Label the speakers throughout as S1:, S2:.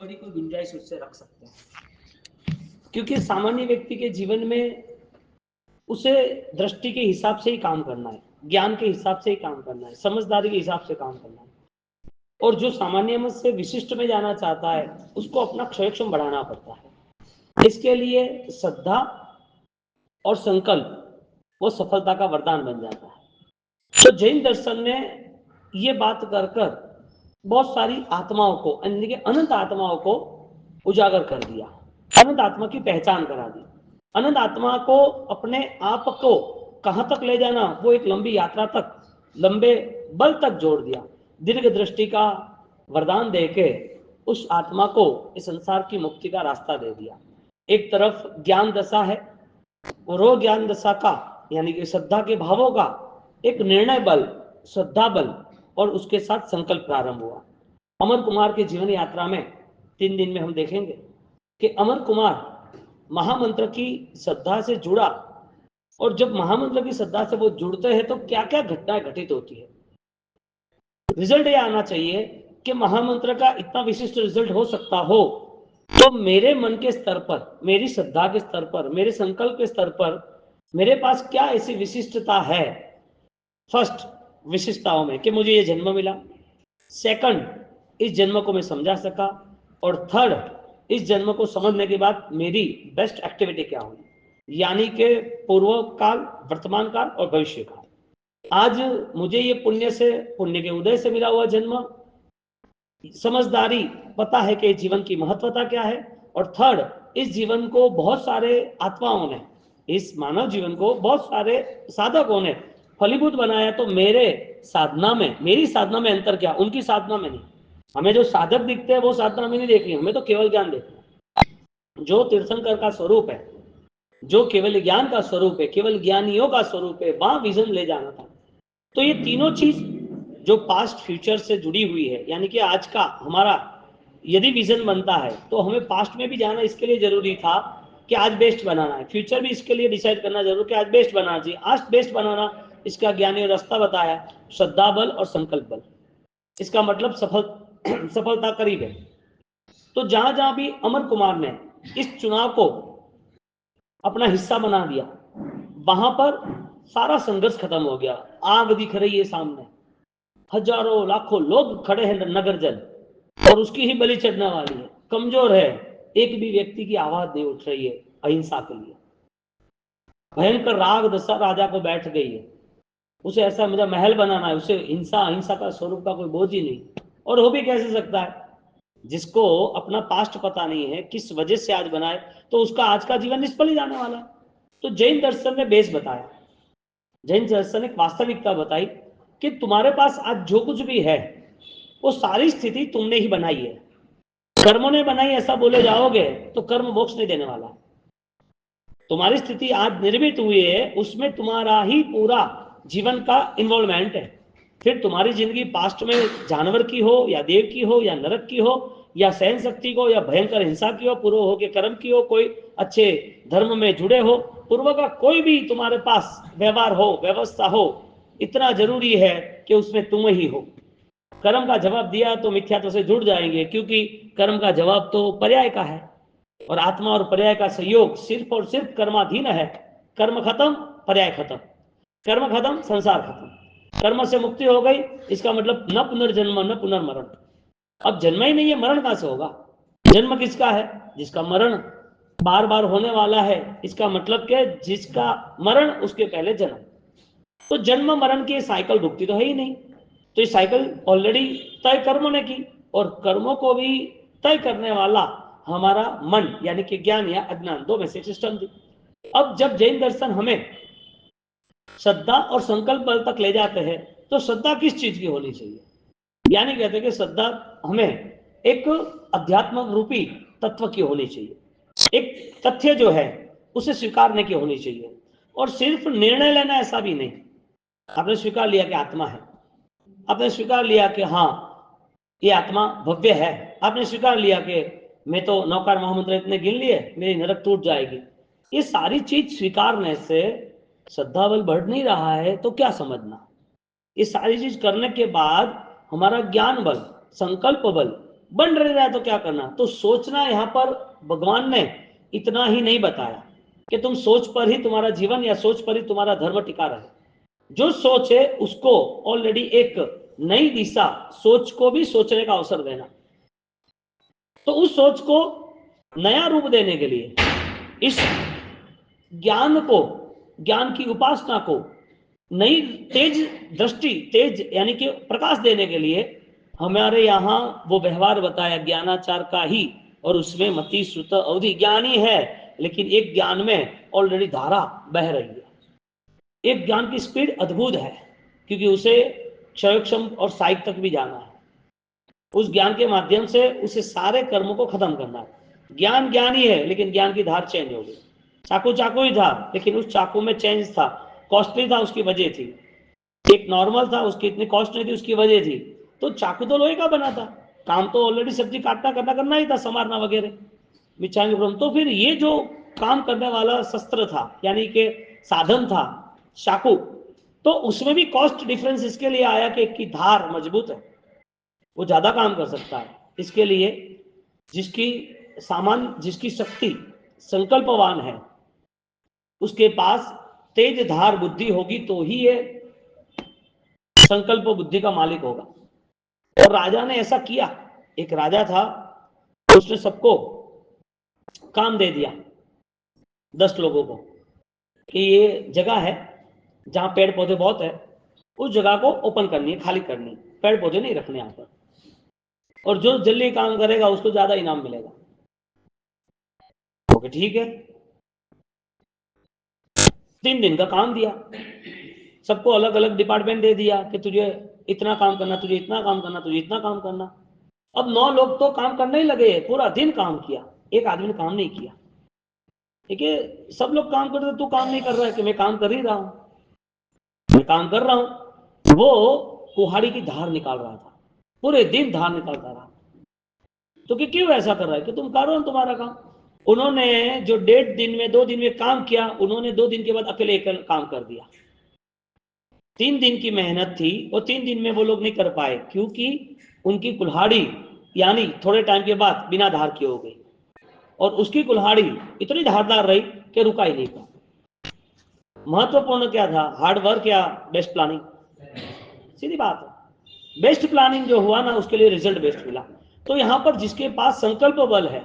S1: बड़ी कोई गुंजाइश उससे रख सकते हैं, क्योंकि सामान्य व्यक्ति के जीवन में उसे दृष्टि के हिसाब से ही काम करना है, ज्ञान के हिसाब से ही काम करना है, समझदारी के हिसाब से काम करना है। और जो सामान्य मत से विशिष्ट में जाना चाहता है उसको अपना क्षयक्षम बढ़ाना पड़ता है। इसके लिए श्रद्धा और संकल्प वो सफलता का वरदान बन जाता है। तो जैन दर्शन ने ये बात कर कर बहुत सारी आत्माओं को, यानी कि अनंत आत्माओं को उजागर कर दिया, अनंत आत्मा की पहचान करा दी। अनंत आत्मा को अपने आप को कहां तक ले जाना, वो एक लंबी यात्रा तक, लंबे बल तक जोड़ दिया। दीर्घ दृष्टि का वरदान देके उस आत्मा को इस संसार की मुक्ति का रास्ता दे दिया। एक तरफ ज्ञान दशा है और वो ज्ञान दशा का यानी कि श्रद्धा के भावों का एक निर्णय बल, श्रद्धा बल और उसके साथ संकल्प प्रारंभ हुआ। अमर कुमार के जीवन यात्रा में 3 दिन में हम देखेंगे कि अमर कुमार महामंत्र की श्रद्धा से जुड़ा, और जब महामंत्र की श्रद्धा से वो जुड़ते हैं तो क्या क्या घटनाएं घटित होती है। रिजल्ट ये आना चाहिए कि महामंत्र का इतना विशिष्ट रिजल्ट हो सकता हो, तो मेरे मन के स्तर पर, मेरी श्रद्धा के स्तर पर, मेरे संकल्प के स्तर पर मेरे पास क्या ऐसी विशिष्टता है। फर्स्ट, विशिष्टताओं में कि मुझे ये जन्म मिला। सेकंड, इस जन्म को मैं समझा सका। और थर्ड, इस जन्म को समझने के बाद मेरी बेस्ट एक्टिविटी क्या हुई, यानी कि पूर्व काल, वर्तमान काल और भविष्य काल। आज मुझे ये पुण्य से, पुण्य के उदय से मिला हुआ जन्म, समझदारी, पता है कि जीवन की महत्वता क्या है। और थर्ड, इस जीवन को बहुत सारे आत्माओं ने, इस मानव जीवन को बहुत सारे साधकों ने फलीभूत बनाया, तो मेरे साधना में, मेरी साधना में अंतर क्या, उनकी साधना में नहीं। हमें जो साधक दिखते हैं वो साधना में नहीं देखनी, हमें तो केवल ज्ञान देखना है। जो तीर्थंकर का स्वरूप है, जो केवल ज्ञान का स्वरूप है, केवल ज्ञानियों का स्वरूप है, वहां विजन ले जाना था। तो ये तीनों चीज जो पास्ट फ्यूचर से जुड़ी हुई है, यानी कि आज का हमारा यदि विजन बनता है तो हमें पास्ट में भी जाना इसके लिए जरूरी था कि आज बेस्ट बनाना है, फ्यूचर भी इसके लिए डिसाइड करना जरूरी कि आज बेस्ट बनाना चाहिए। आज बेस्ट बनाना, इसका ज्ञानी रास्ता बताया, श्रद्धा बल और संकल्प बल। इसका मतलब सफलता करीब है। तो जहां जहां भी अमर कुमार ने इस चुनाव को अपना हिस्सा बना दिया, वहां पर सारा संघर्ष खत्म हो गया। आग दिख रही है सामने, हजारों लाखों लोग खड़े हैं नगर जल, और उसकी ही बलि चढ़ने वाली है, कमजोर है, एक भी व्यक्ति की आवाज नहीं उठ रही है अहिंसा के लिए। भयंकर राग दशा राजा को बैठ गई है, उसे ऐसा मुझे महल बनाना है, उसे हिंसा, अहिंसा का स्वरूप का कोई बोझ ही नहीं। और हो भी कैसे सकता है, जिसको अपना पास्ट पता नहीं है, किस वजह से आज बनाए, तो उसका आज का जीवन निष्फल ही जाने वाला है। तो जैन दर्शन ने बेस बताया, जैन दर्शन ने वास्तविकता बताई कि तुम्हारे पास आज जो कुछ भी है वो सारी स्थिति तुमने ही बनाई है। कर्मों ने बनाई ऐसा बोले जाओगे तो कर्म मोक्ष नहीं देने वाला। तुम्हारी स्थिति आज निर्मित हुई है, उसमें तुम्हारा ही पूरा जीवन का इन्वॉल्वमेंट है। फिर तुम्हारी जिंदगी पास्ट में जानवर की हो या देव की हो या नरक की हो या सहन शक्ति को या भयंकर हिंसा की हो, पूर्व हो के कर्म की हो, कोई अच्छे धर्म में जुड़े हो, पूर्व का कोई भी तुम्हारे पास व्यवहार हो, व्यवस्था हो, इतना जरूरी है कि उसमें तुम ही हो। कर्म का जवाब दिया तो मिथ्यात्व से जुड़ जाएंगे, क्योंकि कर्म का जवाब तो पर्याय का है, और आत्मा और पर्याय का संयोग सिर्फ और सिर्फ कर्माधीन है। कर्म खत्म, पर्याय खत्म, कर्म खत्म, संसार खत्म। कर्म से मुक्ति हो गई, इसका मतलब न पुनर्जन्म न पुनर्मरण। अब जन्म ही नहीं है, मरण कहां से होगा। जन्म किसका है, जिसका मरण बार बार होने वाला है। इसका मतलब क्या, जिसका मरण उसके पहले जन्म। तो जन्म मरण की साइकिल रुकती तो है ही नहीं। तो ये साइकिल ऑलरेडी तय कर्मों ने की, और कर्मों को भी तय करने वाला हमारा मन, यानी कि ज्ञान या अज्ञान, दो में से सिस्टम थी। अब जब जैन दर्शन हमें श्रद्धा और संकल्प बल तक ले जाते हैं, तो श्रद्धा किस चीज की होनी चाहिए, यानी कहते हैं कि श्रद्धा हमें एक अध्यात्म रूपी तत्व की होनी चाहिए, एक तथ्य जो है उसे स्वीकारने की होनी चाहिए। और सिर्फ निर्णय लेना ऐसा भी नहीं। आपने स्वीकार लिया कि आत्मा है, आपने स्वीकार लिया कि हाँ ये आत्मा भव्य है, आपने स्वीकार लिया कि मैं तो नौकार महामंत्र इतने गिन लिए, मेरी नरक टूट जाएगी। ये सारी चीज स्वीकारने से श्रद्धा बल बढ़ नहीं रहा है, तो क्या समझना। ये सारी चीज करने के बाद हमारा ज्ञान बल, संकल्प बल, बन रहा है तो क्या करना। तो सोचना यहाँ पर भगवान ने इतना ही नहीं बताया कि तुम सोच पर ही तुम्हारा जीवन या सोच पर ही तुम्हारा धर्म टिका रहे। जो सोच है उसको ऑलरेडी एक नई दिशा, सोच को भी सोचने का अवसर देना। तो उस सोच को नया रूप देने के लिए, इस ज्ञान को, ज्ञान की उपासना को नई तेज दृष्टि, तेज यानी कि प्रकाश देने के लिए हमारे यहाँ वो व्यवहार बताया ज्ञानाचार का ही। और उसमें मति श्रुत अवधि, ज्ञानी है लेकिन एक ज्ञान में ऑलरेडी धारा बह रही है। एक ज्ञान की स्पीड अद्भुत है क्योंकि उसे क्षयक्षम और साइक तक भी जाना है। उस ज्ञान के माध्यम से उसे सारे कर्मों को खत्म करना है। ज्ञान ज्ञान ही है लेकिन ज्ञान की धार चेंज हो गई। चाकू चाकू ही था लेकिन उस चाकू में चेंज था, कॉस्टली था उसकी वजह थी। एक नॉर्मल था उसकी इतनी कॉस्ट नहीं थी उसकी वजह थी। तो चाकू तो लोहे का बना था, काम तो ऑलरेडी सब्जी काटना करना ही था, संवारना वगैरह मिचांग। तो फिर ये जो काम करने वाला शस्त्र था यानी कि साधन था चाकू, तो उसमें भी कॉस्ट डिफरेंस इसके लिए आया कि एक की धार मजबूत है, वो ज्यादा काम कर सकता है। इसके लिए जिसकी सामान, जिसकी शक्ति संकल्पवान है, उसके पास तेज धार बुद्धि होगी तो ही ये संकल्प बुद्धि का मालिक होगा। और राजा ने ऐसा किया। एक राजा था, उसने सबको काम दे दिया, 10 लोगों को, कि ये जगह है जहां पेड़ पौधे बहुत है, उस जगह को ओपन करनी है, खाली करनी है, पेड़ पौधे नहीं रखने यहां पर, और जो जल्दी काम करेगा उसको ज्यादा इनाम मिलेगा। ओके ठीक है, 3 दिन का काम दिया, सबको अलग अलग डिपार्टमेंट दे दिया कि तुझे इतना काम करना, तुझे इतना काम करना, तुझे इतना काम करना। अब 9 लोग तो काम करने ही लगे, पूरा दिन काम किया, एक आदमी ने काम नहीं किया। ठीक है, सब लोग काम कर रहे, तू काम नहीं कर रहा है कि मैं काम कर ही रहा हूं, मैं काम कर रहा हूं। वो कुहाड़ी की धार निकाल रहा था, पूरे दिन धार निकालता रहा। तो कि क्यों ऐसा कर रहा है कि तुम करो तुम्हारा काम। उन्होंने जो 1.5 दिन में 2 दिन में काम किया, उन्होंने 2 दिन के बाद अकेले एक काम कर दिया। 3 दिन की मेहनत थी और 3 दिन में वो लोग नहीं कर पाए क्योंकि उनकी कुल्हाड़ी यानी थोड़े टाइम के बाद बिना धार की हो गई, और उसकी कुल्हाड़ी इतनी धारदार रही कि रुका ही नहीं पाया। महत्वपूर्ण क्या था, हार्ड वर्क या बेस्ट प्लानिंग? सीधी बात है, बेस्ट प्लानिंग जो हुआ ना उसके लिए रिजल्ट बेस्ट मिला। तो यहां पर जिसके पास संकल्प बल है,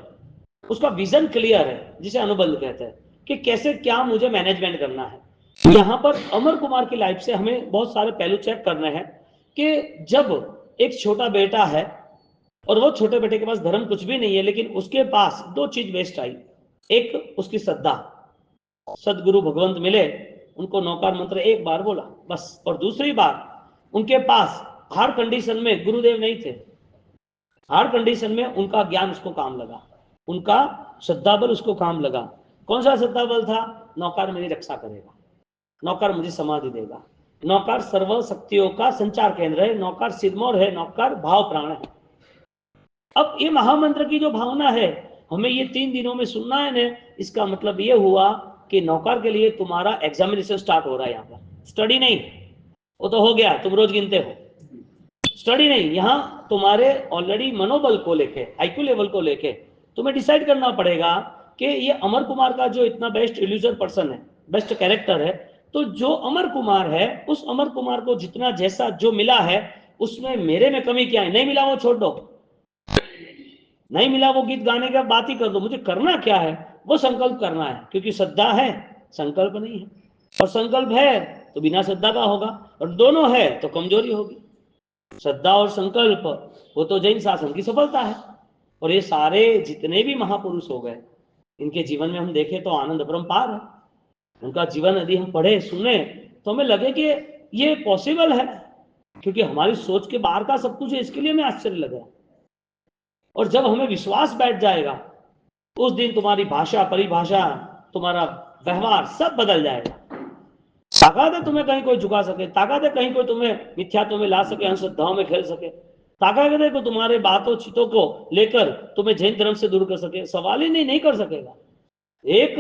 S1: उसका विजन क्लियर है, जिसे अनुबंध कहते हैं कि कैसे क्या मुझे मैनेजमेंट करना है। यहां पर अमर कुमार की लाइफ से हमें बहुत सारे पहलू चेक करने हैं कि जब एक छोटा बेटा है और वो छोटे बेटे के पास धर्म कुछ भी नहीं है, लेकिन उसके पास 2 चीज बेस्ट आई। एक उसकी श्रद्धा, सदगुरु भगवंत मिले, उनको नौकार मंत्र एक बार बोला बस। और दूसरी बात, उनके पास हार्ड कंडीशन में गुरुदेव नहीं थे, हार्ड कंडीशन में उनका ज्ञान उसको काम लगा, उनका श्रद्धा बल उसको काम लगा। कौन सा श्रद्धा बल था? नौकार मेरी रक्षा करेगा, नौकर मुझे समाधि देगा, नौकर सर्व शक्तियों का संचार केंद्र है, नौकर सिरमौर है, नौकर भाव प्राण है। अब ये महामंत्र की जो भावना है हमें ये 3 दिनों में सुनना है ना, इसका मतलब ये हुआ कि नौकर के लिए तुम्हारा एग्जामिनेशन स्टार्ट हो रहा है। यहाँ पर स्टडी नहीं, वो तो हो गया, तुम रोज गिनते हो, स्टडी नहीं, यहां तुम्हारे ऑलरेडी मनोबल को लेके, आईक्यू लेवल को लेके तुम्हें डिसाइड करना पड़ेगा कि ये अमर कुमार का जो इतना बेस्ट इल्यूजर पर्सन है, बेस्ट कैरेक्टर है, तो जो अमर कुमार है उस अमर कुमार को जितना जैसा जो मिला है उसमें मेरे में कमी क्या है? नहीं मिला वो छोड़ दो, नहीं मिला वो गीत गाने का बात ही कर दो, मुझे करना क्या है वो संकल्प करना है, क्योंकि श्रद्धा है संकल्प नहीं है, और संकल्प है तो बिना श्रद्धा का होगा, और दोनों है तो कमजोरी होगी। श्रद्धा और संकल्प वो तो जैन शासन की सफलता है। और ये सारे जितने भी महापुरुष हो गए, इनके जीवन में हम देखें तो आनंद अपरंपार है। उनका जीवन यदि हम पढ़े सुने तो हमें लगे कि ये पॉसिबल है, क्योंकि हमारी सोच के बाहर का सब कुछ है, इसके लिए हमें आश्चर्य लगा। और जब हमें विश्वास बैठ जाएगा उस दिन तुम्हारी भाषा, परिभाषा, तुम्हारा व्यवहार सब बदल जाएगा। ताकत है तुम्हें कहीं कोई झुका सके, ताकत है कहीं कोई तुम्हें मिथ्यात्व में ला सके, अंधश्रद्धाओं में खेल सके, ताकत है को तुम्हारे बातों चितों को लेकर तुम्हें जैन धर्म से दूर कर सके, सवाल ही नहीं कर सकेगा। एक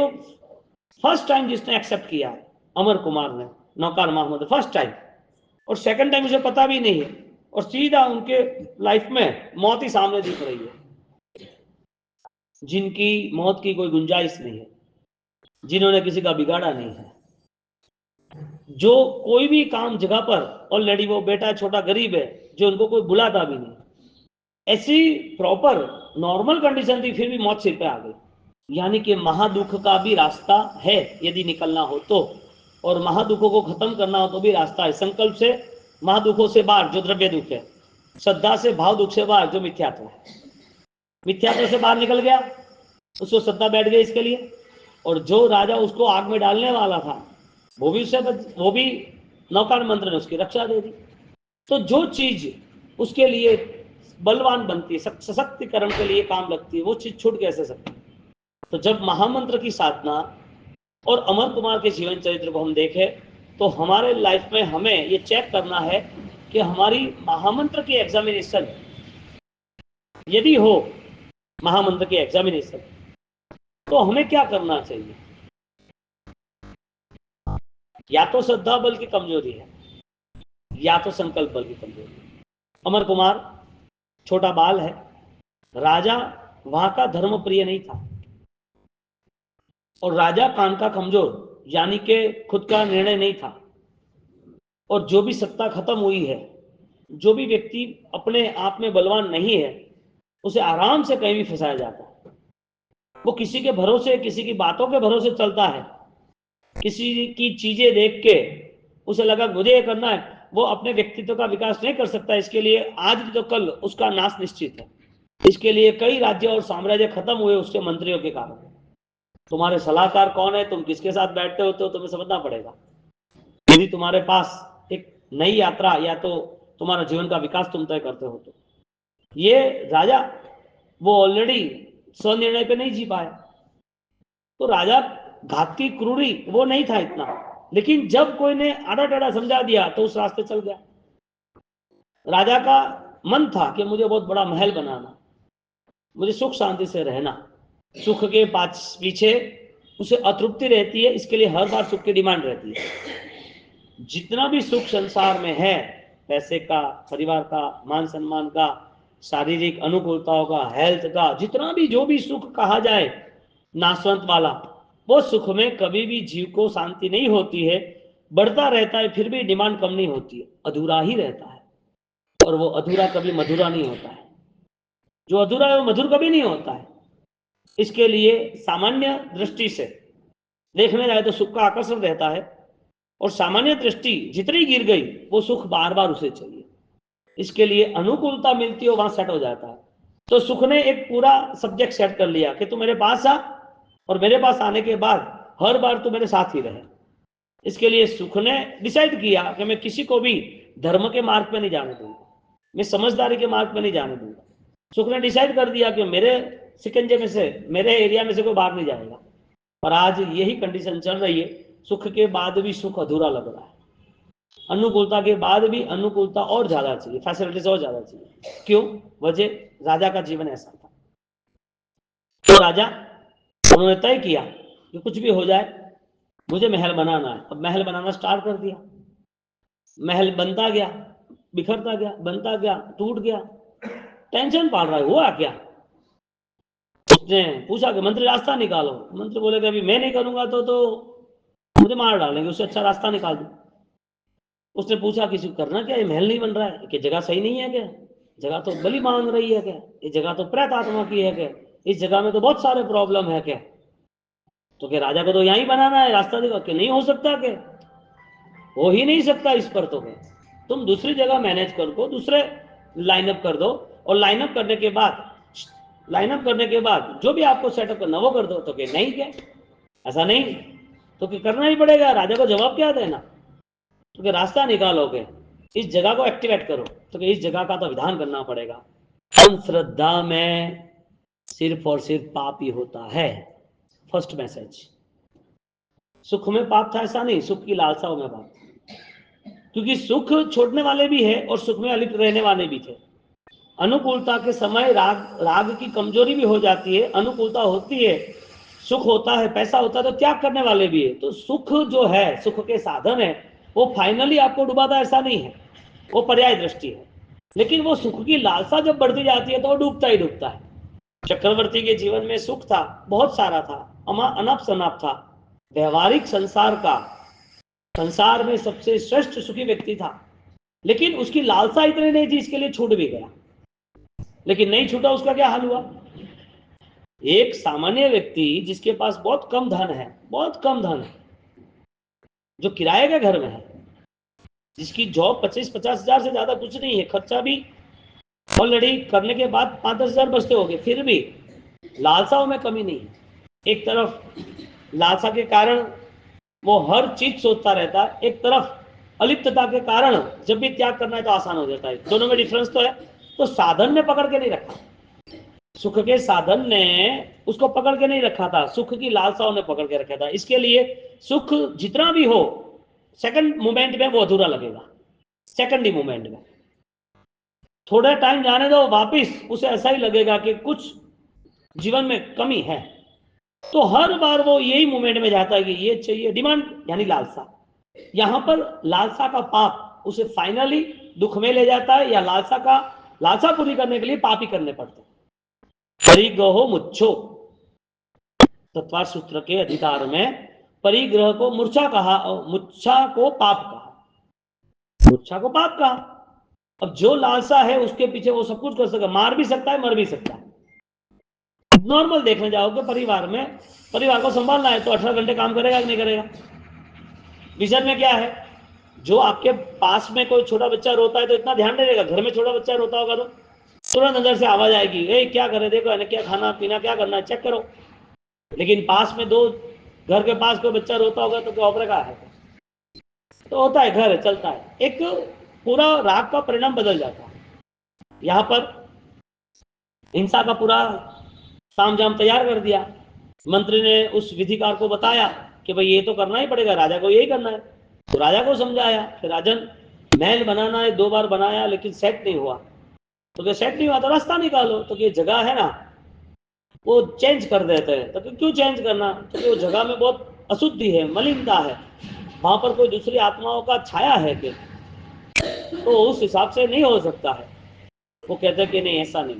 S1: फर्स्ट टाइम जिसने एक्सेप्ट किया अमर कुमार ने, नौकार मोहम्मद, फर्स्ट टाइम, और सेकंड टाइम मुझे पता भी नहीं है, और सीधा उनके लाइफ में मौत ही सामने दिख रही है, जिनकी मौत की कोई गुंजाइश नहीं है, जिन्होंने किसी का बिगाड़ा नहीं है, जो कोई भी काम जगह पर ऑलरेडी वो बेटा छोटा गरीब है, जो उनको कोई बुलाता भी नहीं, ऐसी प्रॉपर नॉर्मल कंडीशन थी, फिर भी मौत सिर पे आ गई। यानी कि महादुख का भी रास्ता है यदि निकलना हो तो, और महादुखों को खत्म करना हो तो भी रास्ता है। संकल्प से महादुखों से बाहर जो द्रव्य दुख है, श्रद्धा से भाव दुख से बाहर जो मिथ्यात्व है, मिथ्यात्व से बाहर निकल गया, उसको श्रद्धा बैठ गई इसके लिए, और जो राजा उसको आग में डालने वाला था वो भी नौकार मंत्र ने उसकी रक्षा दे दी। तो जो चीज उसके लिए बलवान बनती है, सशक्तिकरण के लिए काम लगती है, वो चीज छूट कैसे सकती है। तो जब महामंत्र की साधना और अमर कुमार के जीवन चरित्र को हम देखें तो हमारे लाइफ में हमें ये चेक करना है कि हमारी महामंत्र की एग्जामिनेशन यदि हो, महामंत्र की एग्जामिनेशन, तो हमें क्या करना चाहिए। या तो श्रद्धा बल की कमजोरी है, या तो संकल्प बल की कमजोरी है। अमर कुमार छोटा बाल है, राजा वहां का धर्म प्रिय नहीं था, और राजा कान का कमजोर, यानी कि खुद का निर्णय नहीं था, और जो भी सत्ता खत्म हुई है, जो भी व्यक्ति अपने आप में बलवान नहीं है, उसे आराम से कहीं भी फंसाया जाता है। वो किसी के भरोसे, किसी की बातों के भरोसे चलता है, किसी की चीजें देख के उसे लगा मुझे ये करना है, वो अपने व्यक्तित्व का विकास नहीं कर सकता। इसके लिए आज तो कल उसका नाश निश्चित है। इसके लिए कई राज्य और साम्राज्य खत्म हुए उसके मंत्रियों के कारण। तुम्हारे सलाहकार कौन है, तुम किसके साथ बैठते हो, तो तुम्हें समझना पड़ेगा। यदि तुम्हारे पास एक नई यात्रा या तो तुम्हारा जीवन का विकास तुम तय करते हो, तो ये राजा वो ऑलरेडी स्वनिर्णय पे नहीं जी पाया, तो राजा घात की क्रूरी वो नहीं था इतना, लेकिन जब कोई ने आड़ा टेढ़ा समझा दिया तो उस रास्ते चल गया। राजा का मन था कि मुझे बहुत बड़ा महल बनाना, मुझे सुख शांति से रहना, सुख के पीछे उसे अतृप्ति रहती है, इसके लिए हर बार सुख की डिमांड रहती है। जितना भी सुख संसार में है, पैसे का, परिवार का, मान सम्मान का, शारीरिक अनुकूलताओं का, हेल्थ का, जितना भी जो भी सुख कहा जाए नाशवंत वाला, वो सुख में कभी भी जीव को शांति नहीं होती है, बढ़ता रहता है, फिर भी डिमांड कम नहीं होती है, अधूरा ही रहता है। और वो अधूरा कभी मधुरा नहीं होता है, जो अधूरा है वो मधुर कभी नहीं होता है। इसके लिए सामान्य दृष्टि से देखने जाए तो सुख का आकर्षण रहता है, और सामान्य दृष्टि जितनी गिर गई वो सुख बार बार उसे चाहिए। इसके लिए अनुकूलता मिलती है, वहां सेट हो जाता है। तो सुख ने एक पूरा सब्जेक्ट सेट कर लिया कि तू मेरे पास आ, और मेरे पास आने के बाद हर बार तू मेरे साथ ही रहे। इसके लिए सुख ने डिसाइड किया कि मैं किसी को भी धर्म के मार्ग पे नहीं जाने दूंगा, मैं समझदारी के मार्ग पे नहीं जाने दूंगा। सुख ने डिसाइड कर दिया कि मेरे सिकंजे में से, मेरे एरिया में से कोई बाहर नहीं जाएगा। और आज यही कंडीशन चल रही है, सुख के बाद भी सुख अधूरा लग रहा है, अनुकूलता के बाद भी अनुकूलता और ज्यादा चाहिए, फैसिलिटीज और ज्यादा चाहिए। क्यों? वजह राजा का जीवन ऐसा था। तो राजा उन्होंने तय किया कि कुछ भी हो जाए मुझे महल बनाना है। अब महल बनाना स्टार्ट कर दिया, महल बनता गया, बिखरता गया, बनता गया, टूट गया। टेंशन पाल रहा है, हुआ क्या? उसने पूछा कि मंत्री रास्ता निकालो। मंत्री बोले कि अभी मैं नहीं करूंगा तो मुझे मार डालेंगे, उससे अच्छा रास्ता निकाल दो। उसने पूछा किसी को करना क्या, ये महल नहीं बन रहा है, कि जगह सही नहीं है क्या, जगह तो बलि मांग रही है क्या, ये जगह तो प्रेत आत्मा की है क्या, इस जगह में तो बहुत सारे प्रॉब्लम है क्या। तो क्या राजा को तो यहीं बनाना है, रास्ता देखो कि नहीं हो सकता, क्या हो ही नहीं सकता इस पर, तो तुम दूसरी जगह मैनेज कर दो, दूसरे लाइनअप कर दो, और लाइनअप करने के बाद जो भी आपको सेटअप करना वो कर दो। तो क्या नहीं, क्या ऐसा नहीं, तो क्या करना ही पड़ेगा, राजा को जवाब क्या देना। तो क्या रास्ता निकालोगे, इस जगह को एक्टिवेट करो, तो क्या इस जगह का तो विधान करना पड़ेगा। अंधश्रद्धा में सिर्फ और सिर्फ पाप ही होता है। फर्स्ट मैसेज, सुख में पाप था ऐसा नहीं, सुख की लालसाओं में पाप, क्योंकि सुख छोड़ने वाले भी है और सुख में अलिप्त रहने वाले भी थे। अनुकूलता के समय राग की कमजोरी भी हो जाती है, अनुकूलता होती है, सुख होता है, पैसा होता है, तो त्याग करने वाले भी है। तो सुख जो है, सुख के साधन है, वो फाइनली आपको डुबाता ऐसा नहीं है, वो पर्याय दृष्टि है। लेकिन वो सुख की लालसा जब बढ़ती जाती है तो वो डूबता ही डूबता है। चक्रवर्ती के जीवन में सुख था, बहुत सारा था, अनाप शनाप था, व्यवहारिक संसार में सबसे श्रेष्ठ सुखी व्यक्ति था, लेकिन उसकी लालसा इतनी नहीं थी, इसके लिए छूट भी गया। लेकिन नहीं छूटा, उसका क्या हाल हुआ? एक सामान्य व्यक्ति जिसके पास बहुत कम धन है, बहुत कम धन है, जो किराए के घर में है, जिसकी जॉब 25-50 हजार से ज्यादा कुछ नहीं है, खर्चा भी ऑलरेडी करने के बाद 5-10 हजार बचते हो गए, फिर भी लालसाओं में कमी नहीं है। एक तरफ लालसा के कारण वो हर चीज सोचता रहता है, एक तरफ अलिप्तता के कारण जब भी त्याग करना है तो आसान हो जाता है। दोनों में डिफरेंस तो है। तो साधन ने पकड़ के नहीं रखा, सुख के साधन ने उसको पकड़ के नहीं रखा था, सुख की लालसाओं ने पकड़ के रखा था। इसके लिए सुख जितना भी हो, सेकंड मोमेंट में वो अधूरा लगेगा। सेकंड ही मोमेंट में थोड़ा टाइम जाने दो, वापिस उसे ऐसा ही लगेगा कि कुछ जीवन में कमी है। तो हर बार वो यही मोमेंट में जाता है कि ये चाहिए, डिमांड यानी लालसा। यहां पर लालसा का पाप उसे फाइनली दुख में ले जाता है, या लालसा पूरी करने के लिए पाप ही करने पड़ते हैं। परिग्रहो मुच्छो, तत्वार सूत्र के अधिकार में परिग्रह को मूर्छा कहा, मूर्छा को पाप कहा, मूर्छा को पाप कहा। अब जो लालसा है उसके पीछे वो सब कुछ कर सकता है, मार भी सकता है, मर भी सकता है। नॉर्मल देखने जाओगे परिवार में, परिवार को संभालना है तो 18 घंटे काम करेगा कि नहीं करेगा? विजन में क्या है? जो आपके पास में कोई छोटा बच्चा रोता है तो इतना ध्यान नहीं देगा, घर में छोटा बच्चा रोता होगा तो तुरंत अंदर से आवाज आएगी, ए क्या करे, देखो क्या खाना पीना क्या करना है, चेक करो। लेकिन पास में दो घर के पास कोई बच्चा रोता होगा तो क्या ऑपरेगा है? तो होता है, घर चलता है, एक पूरा राग का परिणाम बदल जाता है। यहां पर हिंसा का पूरा तामझाम तैयार कर दिया। मंत्री ने उस विधिकार को बताया कि भाई ये तो करना ही पड़ेगा, राजा को यही करना है। तो राजा को समझाया कि राजन, महल बनाना है, 2 बार बनाया लेकिन सेट नहीं हुआ, तो क्या सेट नहीं हुआ तो रास्ता निकालो। तो ये जगह है ना, वो चेंज कर देते हैं। तो क्यों चेंज करना? तो वो जगह में बहुत अशुद्धि है, मलिनता है, वहां पर कोई दूसरी आत्माओं का छाया है कि, तो उस हिसाब से नहीं हो सकता है। वो कहते हैं कि नहीं, ऐसा नहीं,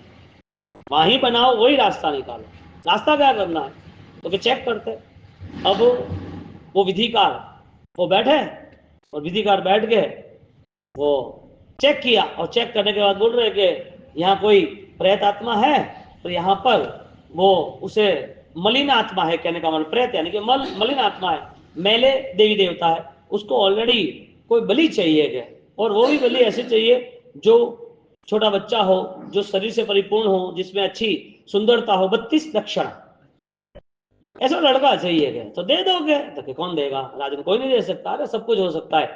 S1: वहीं बनाओ, वही रास्ता निकालो। रास्ता क्या करना है? तो फिर चेक करते। अब वो विधिकार वो बैठे, और विधिकार बैठ गए, वो चेक किया, और चेक करने के बाद बोल रहे कि यहाँ कोई प्रेत आत्मा है, तो यहाँ पर वो उसे मलिन आत्मा है, कहने का मतलब प्रेत यानी कि मलिन आत्मा है, मैले देवी देवता है, उसको ऑलरेडी कोई बलि चाहिए क्या? और वो भी बलि ऐसे चाहिए जो छोटा बच्चा हो, जो शरीर से परिपूर्ण हो, जिसमें अच्छी सुंदरता हो, 32 लक्षण, ऐसा लड़का चाहिए क्या? तो दे दोगे? तो कौन देगा? राजन, कोई नहीं दे सकता। अरे सब कुछ हो सकता है।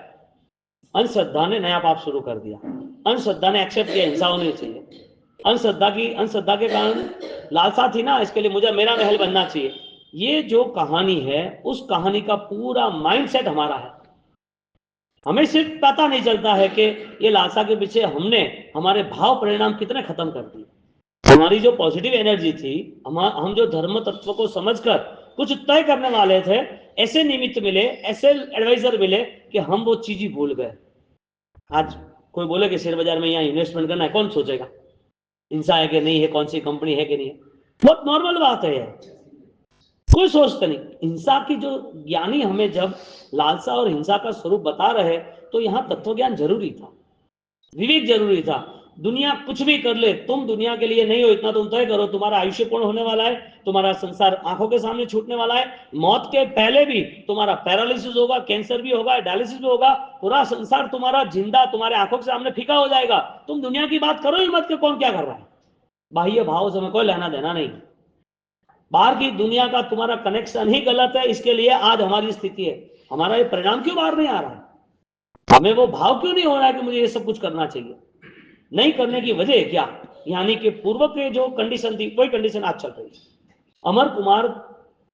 S1: अंधश्रद्धा ने नया पाप शुरू कर दिया। अंधश्रद्धा ने एक्सेप्ट किया हिंसा होनी चाहिए। अंधश्रद्धा के कारण लालसा थी ना, इसके लिए मुझे मेरा महल बनना चाहिए। ये जो कहानी है, उस कहानी का पूरा माइंडसेट हमारा है। हमें सिर्फ पता नहीं चलता है कि ये लालसा के पीछे हमने हमारे भाव परिणाम कितने खत्म कर दिए। हमारी जो पॉजिटिव एनर्जी थी, हम जो धर्म तत्व को समझकर कुछ तय करने वाले थे, ऐसे निमित्त मिले, ऐसे एडवाइजर मिले कि हम वो चीज ही भूल गए। आज कोई बोले कि शेयर बाजार में यहाँ इन्वेस्टमेंट करना है, कौन सोचेगा हिंसा है कि नहीं है, कौन सी कंपनी है कि नहीं है? बहुत नॉर्मल बात है, कोई सोचता नहीं। हिंसा की जो ज्ञानी हमें जब लालसा और हिंसा का स्वरूप बता रहे, तो यहाँ तत्व ज्ञान जरूरी था, विवेक जरूरी था। दुनिया कुछ भी कर ले, तुम दुनिया के लिए नहीं हो, इतना तुम तय करो। तुम्हारा आयुष्य पूर्ण होने वाला है, तुम्हारा संसार आंखों के सामने छूटने वाला है, मौत के पहले भी तुम्हारा पैरालिसिस होगा, कैंसर भी होगा, डायलिसिस भी होगा, पूरा संसार तुम्हारा जिंदा तुम्हारे आंखों के सामने फीका हो जाएगा। तुम दुनिया की बात करो ही मत कि कौन क्या कर रहा है। बाह्य भाव से हमें कोई लेना देना नहीं। बाहर की दुनिया का तुम्हारा कनेक्शन ही गलत है, इसके लिए आज हमारी स्थिति है। हमारा ये परिणाम क्यों बाहर नहीं आ रहा है? हमें वो भाव क्यों नहीं हो रहा है कि मुझे ये सब कुछ करना चाहिए? नहीं करने की वजह क्या? यानी कि पूर्व के जो कंडीशन थी, वही कंडीशन आज चल रही है। अमर कुमार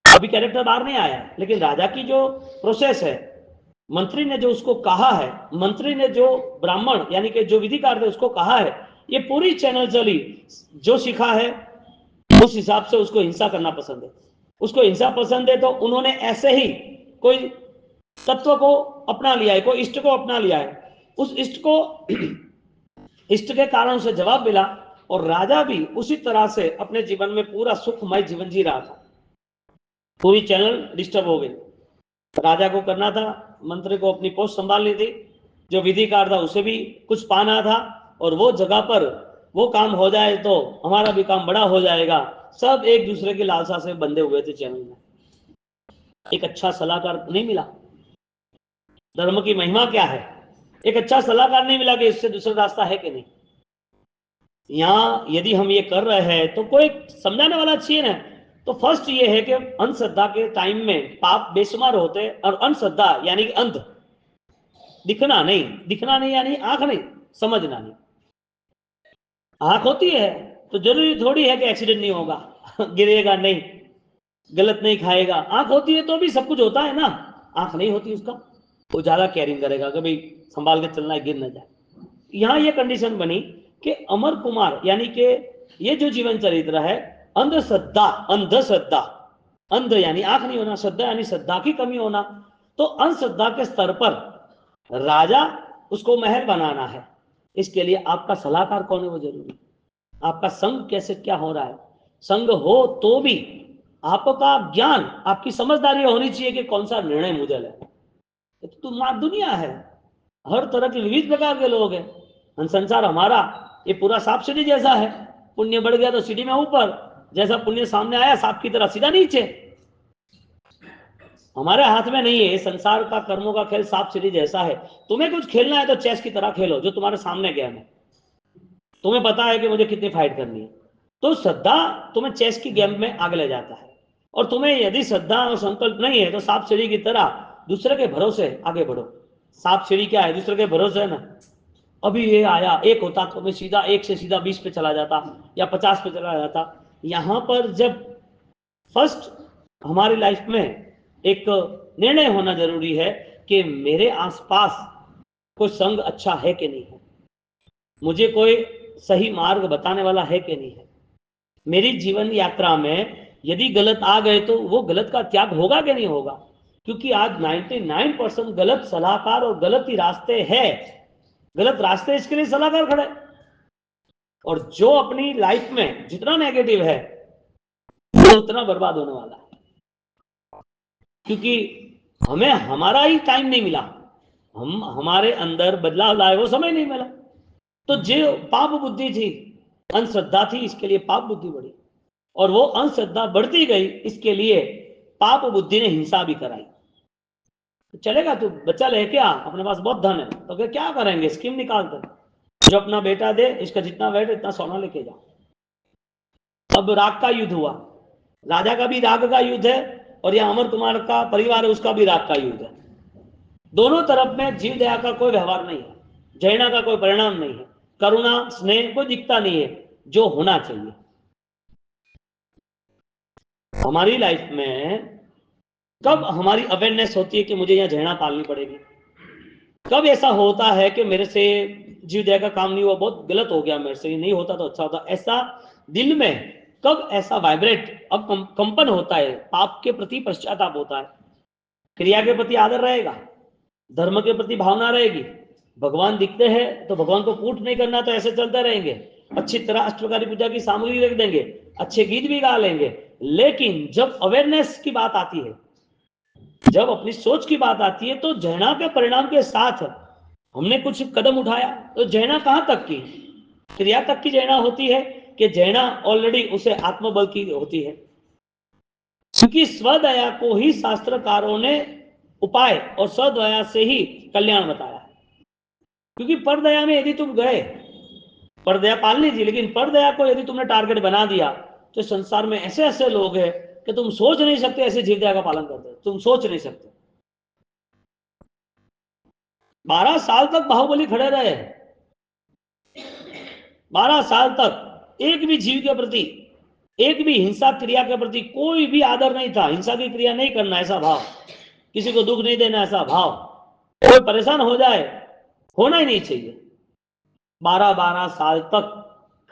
S1: अभी कैरेक्टर बाहर नहीं आया, लेकिन राजा की जो प्रोसेस है, मंत्री ने जो उसको कहा है, मंत्री ने जो ब्राह्मण यानी कि जो विधिकार थे उसको कहा है, ये पूरी चैनल चली। जो सीखा है उस हिसाब से उसको हिंसा करना पसंद है। उसको हिंसा पसंद है तो उन्होंने ऐसे ही कोई तत्व को अपना लिया है, कोई इष्ट को अपना लिया है। उस इष्ट को इष्ट के कारण से जवाब मिला और राजा भी उसी तरह से अपने जीवन में पूरा सुखमय जीवन जी रहा था। पूरी चैनल डिस्टर्ब हो गई। राजा को करना था, मंत्री को अपनी पोस्ट संभालनी थी, जो विधिकार था उसे भी कुछ पाना था, और वो जगह पर वो काम हो जाए तो हमारा भी काम बड़ा हो जाएगा। सब एक दूसरे की लालसा से बंधे हुए थे चैनल में। एक अच्छा सलाहकार नहीं मिला। धर्म की महिमा क्या है, एक अच्छा सलाहकार नहीं मिला कि इससे दूसरा रास्ता है कि नहीं। यहाँ यदि हम ये कर रहे हैं तो कोई समझाने वाला चाहिए ना। तो फर्स्ट ये है कि अंधश्रद्धा के टाइम में पाप बेशुमार होते, और अंधश्रद्धा यानी कि अंध, दिखना नहीं यानी आंख नहीं, समझना नहीं। आंख होती है तो जरूरी थोड़ी है कि एक्सीडेंट नहीं होगा, गिरेगा नहीं, गलत नहीं खाएगा। आंख होती है तो भी सब कुछ होता है ना। आंख नहीं होती उसका, वो ज्यादा केयरिंग करेगा कि भाई संभाल के चलना है, गिर न जाए। यहाँ ये कंडीशन बनी कि अमर कुमार यानी कि ये जो जीवन चरित्र है, अंधश्रद्धा, अंधश्रद्धा, अंध यानी आंख नहीं होना, श्रद्धा यानी श्रद्धा की कमी होना। तो अंधश्रद्धा के स्तर पर राजा उसको महल बनाना है, इसके लिए आपका सलाहकार कौन है वो जरूरी। आपका संग कैसे क्या हो रहा है, संग हो तो भी आपका ज्ञान, आपकी समझदारी होनी चाहिए कि कौन सा निर्णय मुझे लेना। तो दुनिया है, हर तरह के विविध प्रकार के लोग हैं। संसार हमारा ये पूरा सांप सीढ़ी जैसा है, पुण्य बढ़ गया तो सीढ़ी में ऊपर, जैसा पुण्य सामने आया सांप की तरह सीधा नीचे। हमारे हाथ में नहीं है, ये संसार का कर्मों का खेल सांप सीढ़ी जैसा है। तुम्हें कुछ खेलना है तो चेस की तरह खेलो, जो तुम्हारे सामने गेम है, तुम्हें पता है कि मुझे कितनी फाइट करनी है। तो श्रद्धा तुम्हें चेस की गेम में आगे ले जाता है, और तुम्हें यदि श्रद्धा और संकल्प नहीं है तो सांप सीढ़ी की तरह दूसरे के भरोसे आगे बढ़ो। सांप सीढ़ी क्या है, दूसरे के भरोसे है ना। अभी ये आया, एक होता तो मैं सीधा 1 से सीधा 20 पे चला जाता या 50 पे चला जाता। यहां पर जब फर्स्ट हमारी लाइफ में एक निर्णय होना जरूरी है कि मेरे आसपास कोई संग अच्छा है कि नहीं है, मुझे कोई सही मार्ग बताने वाला है कि नहीं है। मेरी जीवन यात्रा में यदि गलत आ गए तो वो गलत का त्याग होगा कि नहीं होगा। क्योंकि आज 99% गलत सलाहकार और गलत ही रास्ते हैं। गलत रास्ते इसके लिए सलाहकार खड़े, और जो अपनी लाइफ में जितना नेगेटिव है वो उतना बर्बाद होने वाला है। क्योंकि हमें हमारा ही टाइम नहीं मिला, हम हमारे अंदर बदलाव लाए वो समय नहीं मिला। तो जो पाप बुद्धि थी, अंधश्रद्धा थी, इसके लिए पाप बुद्धि बढ़ी, और वो अंधश्रद्धा बढ़ती गई, इसके लिए पाप बुद्धि ने हिंसा भी कराई। तो चलेगा, तू बच्चा लेके आ, अपने पास बहुत धन है, तो क्या करेंगे, स्कीम निकालते, जो अपना बेटा दे, इसका जितना वेट इतना सोना लेके जा। अब राग का युद्ध हुआ, राजा का भी राग का युद्ध है, और यह अमर कुमार का परिवार है उसका भी राग का युद्ध है। दोनों तरफ में जीव दया का कोई व्यवहार नहीं है, जैना का कोई परिणाम नहीं है, करुणा स्नेह कोई दिखता नहीं है, जो होना चाहिए। हमारी लाइफ में कब हमारी अवेयरनेस होती है कि मुझे यहां झरना पालनी पड़ेगी, कब ऐसा होता है कि मेरे से जीव दया का काम नहीं हुआ, बहुत गलत हो गया, मेरे से नहीं होता तो अच्छा होता, ऐसा दिल में कब ऐसा वाइब्रेट, अब कंपन होता है, पाप के प्रति पश्चाताप होता है, क्रिया के प्रति आदर रहेगा, धर्म के प्रति भावना रहेगी। भगवान दिखते हैं तो भगवान को पूट नहीं करना, तो ऐसे चलते रहेंगे, अच्छी तरह अष्टप्रकारी पूजा की सामग्री रख देंगे, अच्छे गीत भी गा लेंगे। लेकिन जब अवेयरनेस की बात आती है, जब अपनी सोच की बात आती है, तो जैना के परिणाम के साथ हमने कुछ कदम उठाया, तो जैना कहां तक की, क्रिया तक की जैना होती है कि जैना ऑलरेडी उसे आत्मबल की होती है। क्योंकि स्वदया को ही शास्त्रकारों ने उपाय और स्वदया से ही कल्याण बताया है। क्योंकि परदया में यदि तुम गए, परदया पाल लीजिए, लेकिन परदया को यदि तुमने टारगेट बना दिया, तो संसार में ऐसे ऐसे लोग हैं कि तुम सोच नहीं सकते ऐसे जीवदया का पालन करते, तुम सोच नहीं सकते। 12 साल तक बाहुबली खड़े रहे, 12 साल तक एक भी जीव के प्रति, एक भी हिंसा क्रिया के प्रति कोई भी आदर नहीं था। हिंसा की क्रिया नहीं करना ऐसा भाव, किसी को दुख नहीं देना ऐसा भाव, कोई परेशान हो जाए होना ही नहीं चाहिए। 12-12 साल तक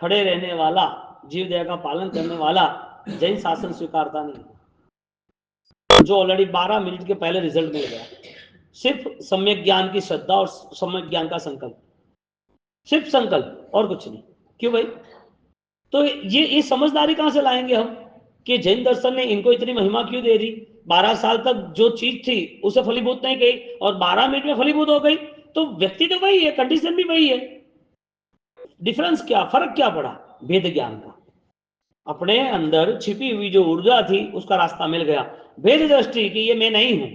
S1: खड़े रहने वाला, जीव दया का पालन करने वाला जैन शासन स्वीकारता नहीं, जो ऑलरेडी 12 मिनट के पहले रिजल्ट मिल गया। सिर्फ सम्यक ज्ञान की श्रद्धा और सम्यक ज्ञान का संकल्प, सिर्फ संकल्प और कुछ नहीं। क्यों भाई? तो ये समझदारी कहां से लाएंगे हम कि जैन दर्शन ने इनको इतनी महिमा क्यों दे दी? 12 साल तक जो चीज थी उसे फलीभूत नहीं गई और 12 मिनट में फलीभूत हो गई। तो व्यक्ति तो वही है, कंडीशन भी वही है। डिफरेंस क्या, फर्क क्या पड़ा? भेद ज्ञान का। अपने अंदर छिपी हुई जो ऊर्जा थी उसका रास्ता मिल गया। भेद दृष्टि कि ये मैं नहीं हूं,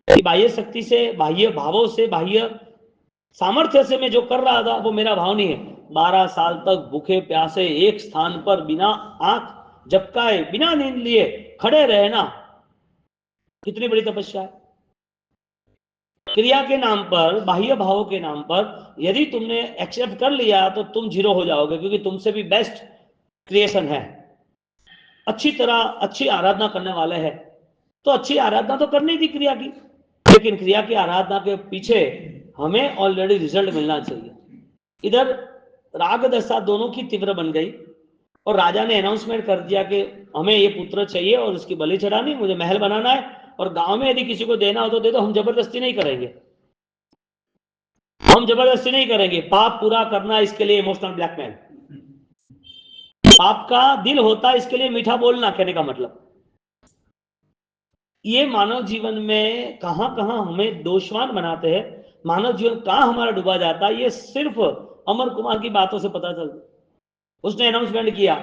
S1: कि बाह्य शक्ति से, बाह्य भावों से, बाह्य सामर्थ्य से मैं जो कर रहा था वो मेरा भाव नहीं है। 12 साल तक भूखे प्यासे एक स्थान पर बिना आंख झपकाए, बिना नींद लिए खड़े रहना कितनी बड़ी तपस्या है। क्रिया के नाम पर, बाह्य भावों के नाम पर यदि तुमने एक्सेप्ट कर लिया तो तुम जीरो हो जाओगे, क्योंकि तुमसे भी बेस्ट क्रिएशन है, अच्छी तरह अच्छी आराधना करने वाले हैं। तो अच्छी आराधना तो करनी थी क्रिया की, लेकिन क्रिया की आराधना के पीछे हमें ऑलरेडी रिजल्ट मिलना चाहिए। इधर राग दशा दोनों की तीव्र बन गई और राजा ने अनाउंसमेंट कर दिया कि हमें ये पुत्र चाहिए और उसकी बलि चढ़ानी, मुझे महल बनाना है, और गांव में यदि किसी को देना हो तो दे दो, हम जबरदस्ती नहीं करेंगे, हम जबरदस्ती नहीं करेंगे। पाप पूरा करना इसके लिए इमोशनल ब्लैकमेल, पाप का दिल होता है इसके लिए मीठा बोलना, कहने का मतलब। ये मानव जीवन में कहां कहां हमें दोषवान बनाते हैं, मानव जीवन कहां हमारा डूबा जाता है, ये सिर्फ अमर कुमार की बातों से पता चलता। उसने अनाउंसमेंट किया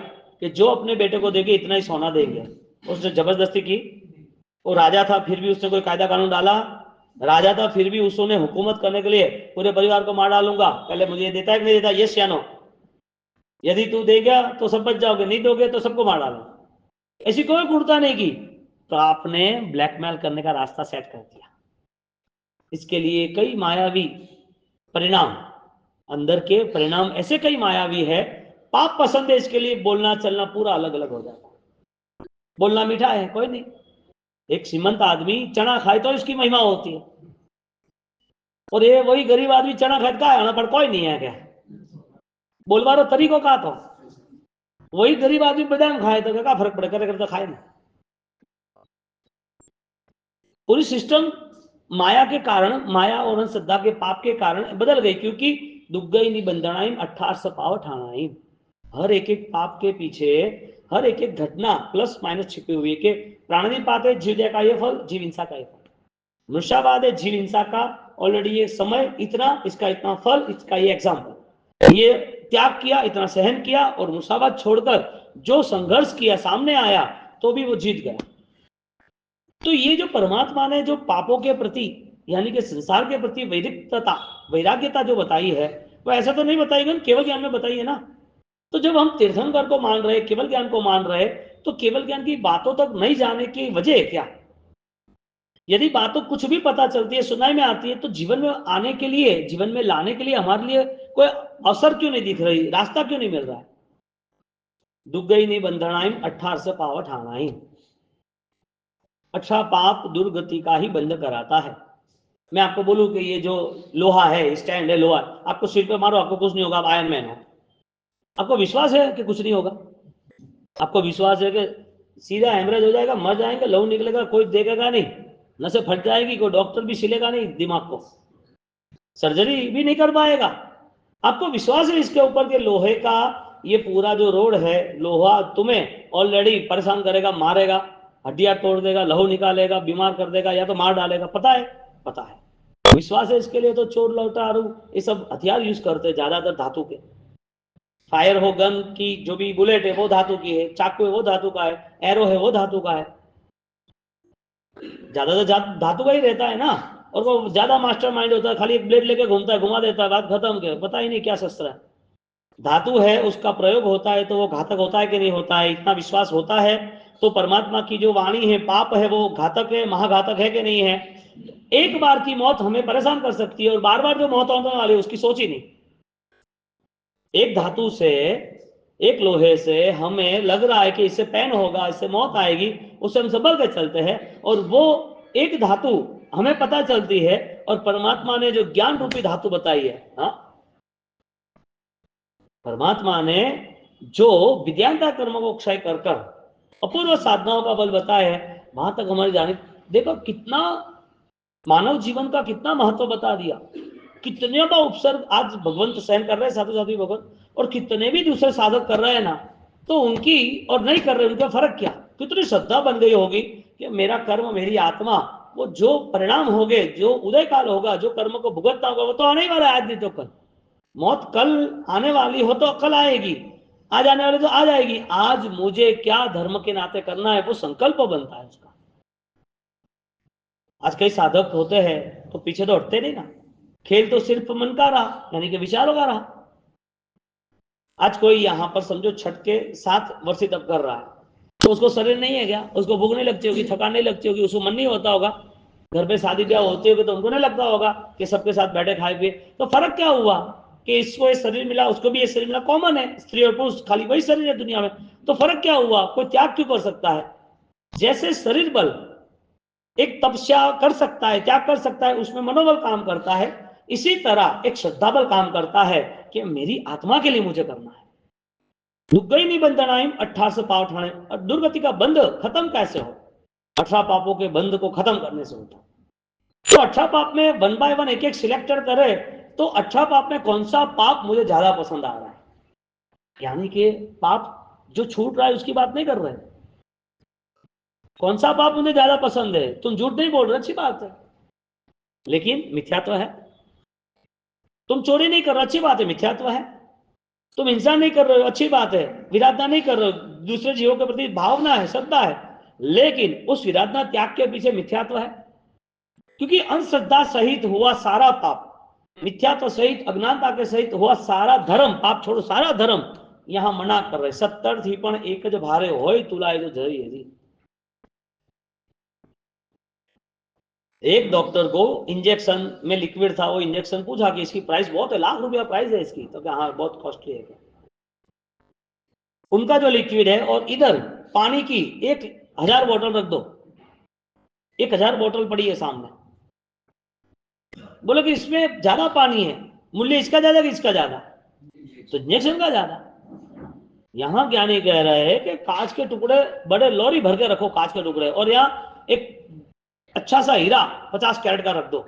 S1: कि जो अपने बेटे को देंगे इतना ही सोना देंगे, उसने जबरदस्ती की। वो राजा था फिर भी उसने कोई कायदा कानून डाला, राजा था फिर भी उसने हुकूमत करने के लिए पूरे परिवार को मार डालूंगा, पहले मुझे ये देता है कि नहीं देता, ये सियानो, यदि तू देगा तो सब बच जाओगे, नहीं दोगे तो सबको मार डालो। ऐसी कोई क्रूरता नहीं की, तो आपने ब्लैकमेल करने का रास्ता सेट कर दिया। इसके लिए कई मायावी परिणाम, अंदर के परिणाम ऐसे कई मायावी है। पाप पसंद है इसके लिए बोलना चलना पूरा अलग अलग हो जाता है। बोलना मीठा है कोई नहीं, एक श्रीमंत आदमी चना खाए तो इसकी महिमा होती है, और ये वही गरीब आदमी चना खाए का है, पर कोई नहीं है क्या, बोलवारो तरीको का तो वही गरीब आदमी बादाम खाए तो क्या फर्क पड़े, करे तो खाए ना। पूरी सिस्टम माया के कारण, माया और श्रद्धा के पाप के कारण बदल गई, क्योंकि दुग्गई निबंधनाइम 18 पाव ठाणाइम। हर एक एक पाप के पीछे हर एक एक घटना प्लस माइनस छिपी हुई है कि प्राणिपात है जीव का ये फल, जीव हिंसा का ये फल। मनुष्यवाद है जीव हिंसा का, ऑलरेडी ये समय इतना, इसका इतना फल, इसका ये एग्जाम्पल, ये त्याग किया, इतना सहन किया, और मुसावाद छोड़कर जो संघर्ष किया सामने आया तो भी वो जीत गया। तो ये जो परमात्मा ने जो पापों के प्रति यानी कि संसार के प्रति वैरिकता, वैराग्यता जो बताई है, वो ऐसा तो नहीं बताई केवल ज्ञान में बताई है ना। तो जब हम तीर्थंकर को मान रहे, केवल ज्ञान को मान रहे, तो केवल ज्ञान की बातों तक नहीं जाने की वजह क्या? यदि बातों कुछ भी पता चलती है, सुनाई में आती है, तो जीवन में आने के लिए, जीवन में लाने के लिए हमारे लिए कोई अवसर क्यों नहीं दिख रही, रास्ता क्यों नहीं मिल रहा है? दुग्गई नहीं बंधनाइम 18 पाव ठाणाइम। अच्छा पाप दुर्गति का ही बंध कराता है। मैं आपको बोलूं कि ये जो लोहा है, स्टैंड है लोहा, आपको सिर पे मारो आपको कुछ नहीं होगा, आप आयरन मैन हो, आपको विश्वास है कि कुछ नहीं होगा? आपको विश्वास है कि सीधा हेमरेज हो जाएगा, मर जाएंगे, लहू निकलेगा, कोई देखेगा नहीं, नसें फट जाएगी, कोई डॉक्टर भी सिलेगा नहीं दिमाग को, सर्जरी भी नहीं कर पाएगा? आपको विश्वास है इसके ऊपर के लोहे का ये पूरा जो रोड है, लोहा तुम्हें ऑलरेडी परेशान करेगा, मारेगा, हड्डियां तोड़ देगा, लहू निकालेगा, बीमार कर देगा, या तो मार डालेगा, पता है? पता है, विश्वास है इसके लिए तो चोर लौटारू ये सब हथियार यूज करते हैं, ज्यादातर धातु के। फायर हो गन की जो भी बुलेट है वो धातु की है, चाकू है वो धातु का है, एरो है वो धातु का है, ज्यादातर धातु का ही रहता है ना। और वो ज्यादा मास्टर माइंड होता है, खाली एक ब्लेड लेके घूमता है, घुमा देता है, बात खत्म के, पता ही नहीं क्या शस्त्र है। धातु है, उसका प्रयोग होता है तो वो घातक होता है कि नहीं होता है, इतना विश्वास होता है। तो परमात्मा की जो वाणी है, पाप है, वो घातक है, महाघातक है कि नहीं है? एक बार की मौत हमें परेशान कर सकती है, और बार बार जो मौत होने वाली है उसकी सोच ही नहीं। एक धातु से, एक लोहे से हमें लग रहा है कि इससे पैन होगा, इससे मौत आएगी, उससे हम संभल के चलते हैं, और वो एक धातु हमें पता चलती है, और परमात्मा ने जो ज्ञान रूपी धातु बताई है, हाँ, परमात्मा ने जो विद्यांता कर्म को क्षय कर कर अपूर्व साधनाओं का बल बताया है, वहां तक हमारी जाने, देखो कितना मानव जीवन का कितना महत्व बता दिया। कितने बा उपसर्ग आज भगवंत सहन कर रहे हैं, साधु साधु भगवंत, और कितने भी दूसरे साधक कर रहे हैं ना, तो उनकी और नहीं कर रहे उनका फर्क क्या? कितनी श्रद्धा बन गई होगी कि मेरा कर्म, मेरी आत्मा, वो जो परिणाम होंगे, जो उदय काल होगा, जो कर्म को भुगतना होगा, वो तो आने ही वाला है, आज नहीं तो कल। मौत कल आने वाली हो तो कल आएगी, आज आने वाली तो आ जाएगी। आज मुझे क्या धर्म के नाते करना है, वो संकल्प बनता है उसका। आज कई साधक होते हैं तो पीछे तो हटते नहीं ना, खेल तो सिर्फ मन का रहा, यानी कि विचारों का रहा। आज कोई यहां पर समझो छठ के 7 वर्ष तक कर रहा है, तो उसको शरीर नहीं है क्या? उसको भूख नहीं लगती होगी, थकान नहीं लगती होगी, उसको मन नहीं होता होगा? घर पे शादी ब्याह होते होंगे तो उनको नहीं लगता होगा कि सबके साथ बैठे खाए पिए? तो फर्क क्या हुआ कि इसको ये शरीर मिला, उसको भी ये शरीर मिला, कॉमन है, स्त्री और पुरुष खाली वही शरीर है दुनिया में। तो फर्क क्या हुआ? कोई त्याग क्यों कर सकता है? जैसे शरीर बल एक तपस्या कर सकता है, त्याग कर सकता है, उसमें मनोबल काम करता है, इसी तरह एक श्रद्धा बल काम करता है कि मेरी आत्मा के लिए मुझे करना है। दुर्गई नहीं बंधनाइम 18 पाप ठाणे, और दुर्गति का बंध खत्म कैसे हो? 18 पापों के बंध को खत्म करने से होता। तो 18 पाप में 1 बाय 1 एक एक सिलेक्टर करे, तो 18 पाप में कौन सा पाप मुझे ज्यादा पसंद आ रहा है? यानी कि पाप जो छूट रहा है उसकी बात नहीं कर रहे, कौन सा पाप मुझे ज्यादा पसंद है? तुम झूठ नहीं बोल रहे, अच्छी बात है, लेकिन मिथ्यात्व है। तुम चोरी नहीं कर रहे, अच्छी बात है, मिथ्यात्व है। तुम हिंसा नहीं कर रहे हो, अच्छी बात है, विराधना नहीं कर रहे हो, दूसरे जीवों के प्रति भावना है, श्रद्धा है, लेकिन उस विराधना त्याग के पीछे मिथ्यात्व है। क्योंकि अंधश्रद्धा सहित हुआ सारा पाप, मिथ्यात्व सहित, अज्ञानता के सहित हुआ सारा धर्म, पाप छोड़ो सारा धर्म यहां मना कर रहे। 70 थी पण एक ज भारे होय तुलाए जो जरी है। एक डॉक्टर को इंजेक्शन में लिक्विड था, वो इंजेक्शन पूछा कि इसकी प्राइस बहुत है, लाख रुपया प्राइस है इसकी, तो क्या? हाँ बहुत कॉस्टली है। उनका जो लिक्विड है और इधर पानी की 1000 बोतल रख दो, 1000 बोतल पड़ी है सामने, बोले कि इसमें ज्यादा पानी है, मूल्य इसका ज्यादा कि इसका ज्यादा? तो इंजेक्शन का ज्यादा। यहां ज्ञानी कह रहे हैं कि कांच के टुकड़े बड़े लॉरी भर के रखो, कांच के टुकड़े, और यहाँ एक अच्छा सा हीरा 50 कैरेट का रख दो,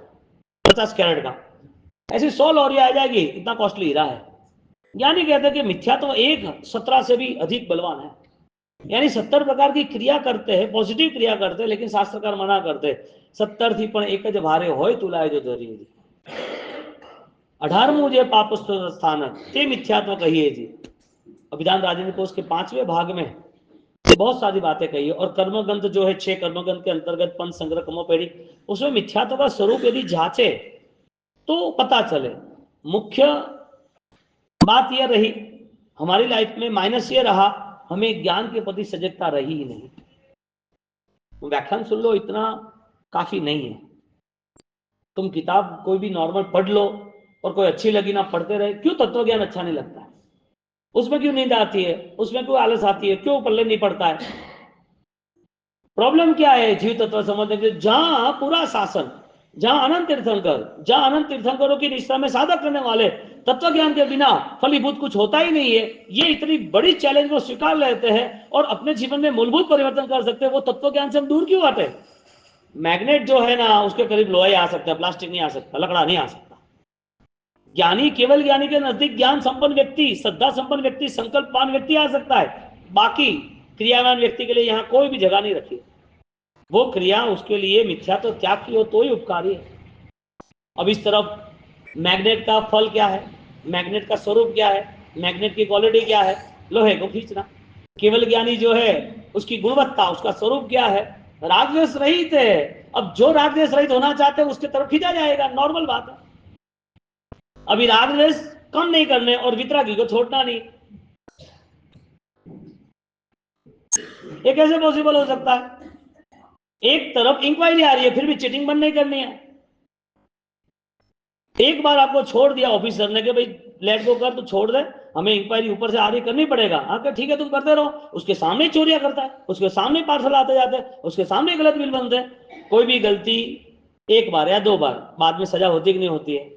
S1: 50 कैरेट का, ऐसी 100 लॉरी आ जाएगी, इतना कॉस्टली हीरा है। ज्ञानी कहते हैं कि मिथ्या तो एक 17 से भी अधिक बलवान है। यानी 70 प्रकार की क्रिया करते हैं, पॉजिटिव क्रिया करते हैं, लेकिन शास्त्रकार मना करते 70 थी पण एक ज भारे होय तुलाए जो जरी। 18 जे पाप स्थान ते मिथ्यात्व कहिए जी। अभिधान राजेंद्र कोश के 5वें भाग में बहुत सारी बातें कही है, और कर्मगंध जो है 6 कर्मगंध के अंतर्गत पंच संग्रह कमोपेड़ी, उसमें मिथ्यात्व का स्वरूप यदि जांचे तो पता चले। मुख्य बात यह रही हमारी लाइफ में, माइनस ये रहा हमें ज्ञान के प्रति सजगता रही ही नहीं। व्याख्यान सुन लो इतना काफी नहीं है, तुम किताब कोई भी नॉर्मल पढ़ लो और कोई अच्छी लगी ना पढ़ते रहे, क्यों तत्व ज्ञान अच्छा नहीं लगता है? उसमें क्यों नींद आती है? उसमें क्यों आलस आती है? क्यों पल्ले नहीं पड़ता है? प्रॉब्लम क्या है जीव तत्व समझने के? जहां पूरा शासन, जहां अनंत तीर्थंकर, जहां अनंत तीर्थंकरों की निष्ठा में साधक करने वाले तत्व ज्ञान के बिना फलीभूत कुछ होता ही नहीं है, ये इतनी बड़ी चैलेंज को स्वीकार लेते हैं और अपने जीवन में मूलभूत परिवर्तन कर सकते हैं, वो तत्व ज्ञान से हम दूर क्यों आते? मैग्नेट जो है ना, उसके करीब लोहा ही आ सकता है, प्लास्टिक नहीं आ सकता, लकड़ा नहीं आ सकता। ज्ञानी, केवल ज्ञानी के नजदीक ज्ञान संपन्न व्यक्ति, श्रद्धा संपन्न व्यक्ति, संकल्पवान व्यक्ति आ सकता है, बाकी क्रियावान व्यक्ति के लिए यहां कोई भी जगह नहीं रखी। वो क्रिया उसके लिए मिथ्या तो त्याग की हो तो ही उपकारी है। अब इस तरफ मैग्नेट का फल क्या है, मैग्नेट का स्वरूप क्या है, मैग्नेट की क्वालिटी क्या है? लोहे को खींचना। केवल ज्ञानी जो है उसकी गुणवत्ता, उसका स्वरूप क्या है? रागद्वेष रहित है। अब जो रागद्वेष रहित होना चाहते हैं उसके तरफ खींचा जाएगा, नॉर्मल बात है। अभी रागद्वेष कम नहीं करने और वितरागी को छोड़ना नहीं, ये कैसे पॉसिबल हो सकता है? एक तरफ इंक्वायरी आ रही है फिर भी चीटिंग बंद नहीं करनी है। एक बार आपको छोड़ दिया ऑफिसर ने कि भाई लेट गो कर, तो छोड़ दे, हमें इंक्वायरी ऊपर से आ रही करनी पड़ेगा। हाँ ठीक है तुम करते रहो, उसके सामने चोरियां करता है, उसके सामने पार्सल आते जाते, उसके सामने गलत बिल बनते हैं। कोई भी गलती एक बार या 2 बार, बाद में सजा होती कि नहीं होती है?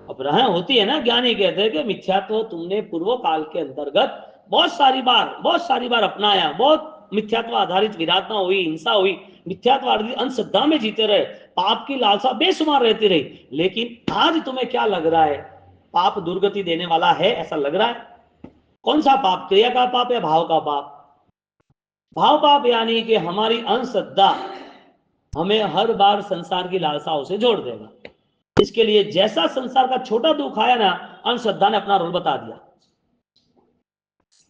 S1: अब होती है ना। ज्ञानी कहते हैं कि मिथ्यात्व तुमने पूर्व काल के अंतर्गत बहुत सारी बार अपनाया, बहुत मिथ्यात्व आधारित विराधना हुई, हिंसा हुई, मिथ्यात्व आधारित अंधश्रद्धा में जीते रहे, पाप की लालसा बेशुमार रहती रही, लेकिन आज तुम्हें क्या लग रहा है? पाप दुर्गति देने वाला है ऐसा लग रहा है? कौन सा पाप? क्रिया का पाप या भाव का पाप? भाव पाप यानी कि हमारी अंधश्रद्धा हमें हर बार संसार की लालसाओं से जोड़ देगा। इसके लिए जैसा संसार का छोटा दुख आया ना, अंधश्रद्धा ने अपना रोल बता दिया।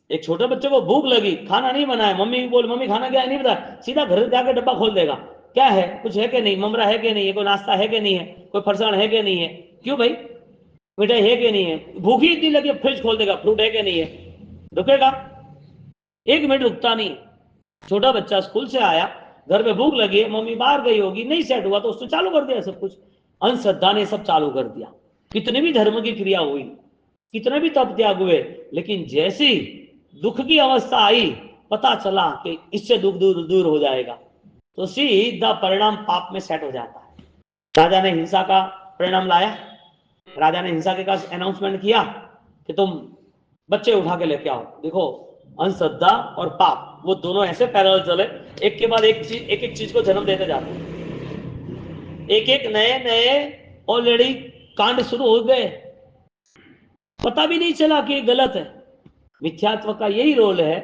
S1: एक छोटे बच्चे को भूख लगी, खाना नहीं बनाया, मम्मी बोल मम्मी खाना क्या है नहीं बताया, सीधा घर जाके डब्बा खोल देगा, क्या है, कुछ है कि नहीं, ममरा है कि नहीं है, कोई नाश्ता है कि नहीं है, कोई फरसाण है कि नहीं है, क्यों भाई, मिठाई है कि नहीं है, भूखी इतनी लगी, फ्रिज खोल देगा, फ्रूट है कि नहीं है, रुकेगा? 1 मिनट रुकता नहीं। छोटा बच्चा स्कूल से आया, घर पे भूख लगी है, मम्मी बाहर गई होगी, नहीं सेट हुआ तो उसने चालू कर दिया सब कुछ। अंधश्रद्धा ने सब चालू कर दिया। कितने भी धर्म की क्रिया हुई, कितने भी तप त्याग हुए, लेकिन जैसी दुख की अवस्था आई, पता चला कि इससे दुख दूर दूर हो जाएगा, तो सीधा परिणाम पाप में सेट हो जाता है। राजा ने हिंसा का परिणाम लाया, राजा ने हिंसा के पास अनाउंसमेंट किया कि तुम बच्चे उठा के लेके आओ। देखो, अंधश्रद्धा और पाप वो दोनों ऐसे पैरेलल चले, एक के बाद एक चीज, एक एक चीज को जन्म देते जाते हैं। एक एक नए नए ऑलरेडी कांड शुरू हो गए, पता भी नहीं चला कि ये गलत है। मिथ्यात्व का यही रोल है,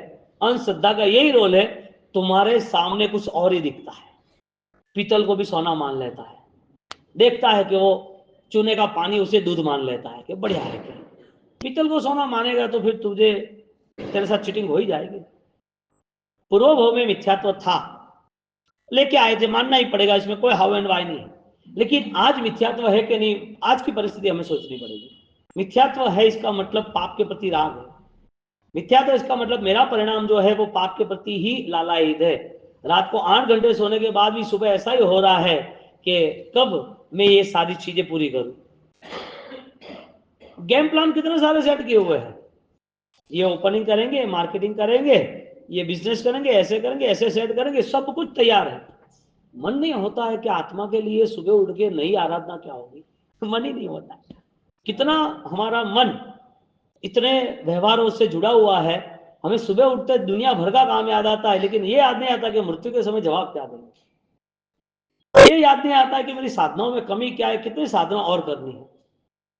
S1: अंधश्रद्धा का यही रोल है, तुम्हारे सामने कुछ और ही दिखता है। पीतल को भी सोना मान लेता है, देखता है कि वो चूने का पानी उसे दूध मान लेता है कि बढ़िया है। क्या पीतल को सोना मानेगा तो फिर तुझे, तेरे साथ चीटिंग हो ही जाएगी। पूर्वभव में मिथ्यात्व था, लेके आए थे, मानना ही पड़ेगा, इसमें कोई हाउ एंड वाई नहीं है। लेकिन आज मिथ्यात्व है कि नहीं, आज की परिस्थिति हमें सोचनी पड़ेगी। मिथ्यात्व है इसका मतलब पाप के प्रति राग है। मिथ्यात्व इसका मतलब मेरा परिणाम जो है वो पाप के प्रति ही लालायित है। रात को 8 घंटे सोने के बाद भी सुबह ऐसा ही हो रहा है कि कब मैं ये सारी चीजें पूरी करूं। गेम प्लान कितने सारे सेट किए हुए हैं, ये ओपनिंग करेंगे, मार्केटिंग करेंगे, ये बिजनेस करेंगे, ऐसे करेंगे, ऐसे सेट करेंगे, सब कुछ तैयार है। मन नहीं होता है कि आत्मा के लिए सुबह उठ के नई आराधना क्या होगी, मन ही नहीं होता। कितना हमारा मन इतने व्यवहारों से जुड़ा हुआ है, हमें सुबह उठते दुनिया भर का काम याद आता है, लेकिन ये याद नहीं आता कि मृत्यु के समय जवाब क्या देंगे। ये याद नहीं आता है कि मेरी साधनाओं में कमी क्या है, कितनी साधना और करनी है।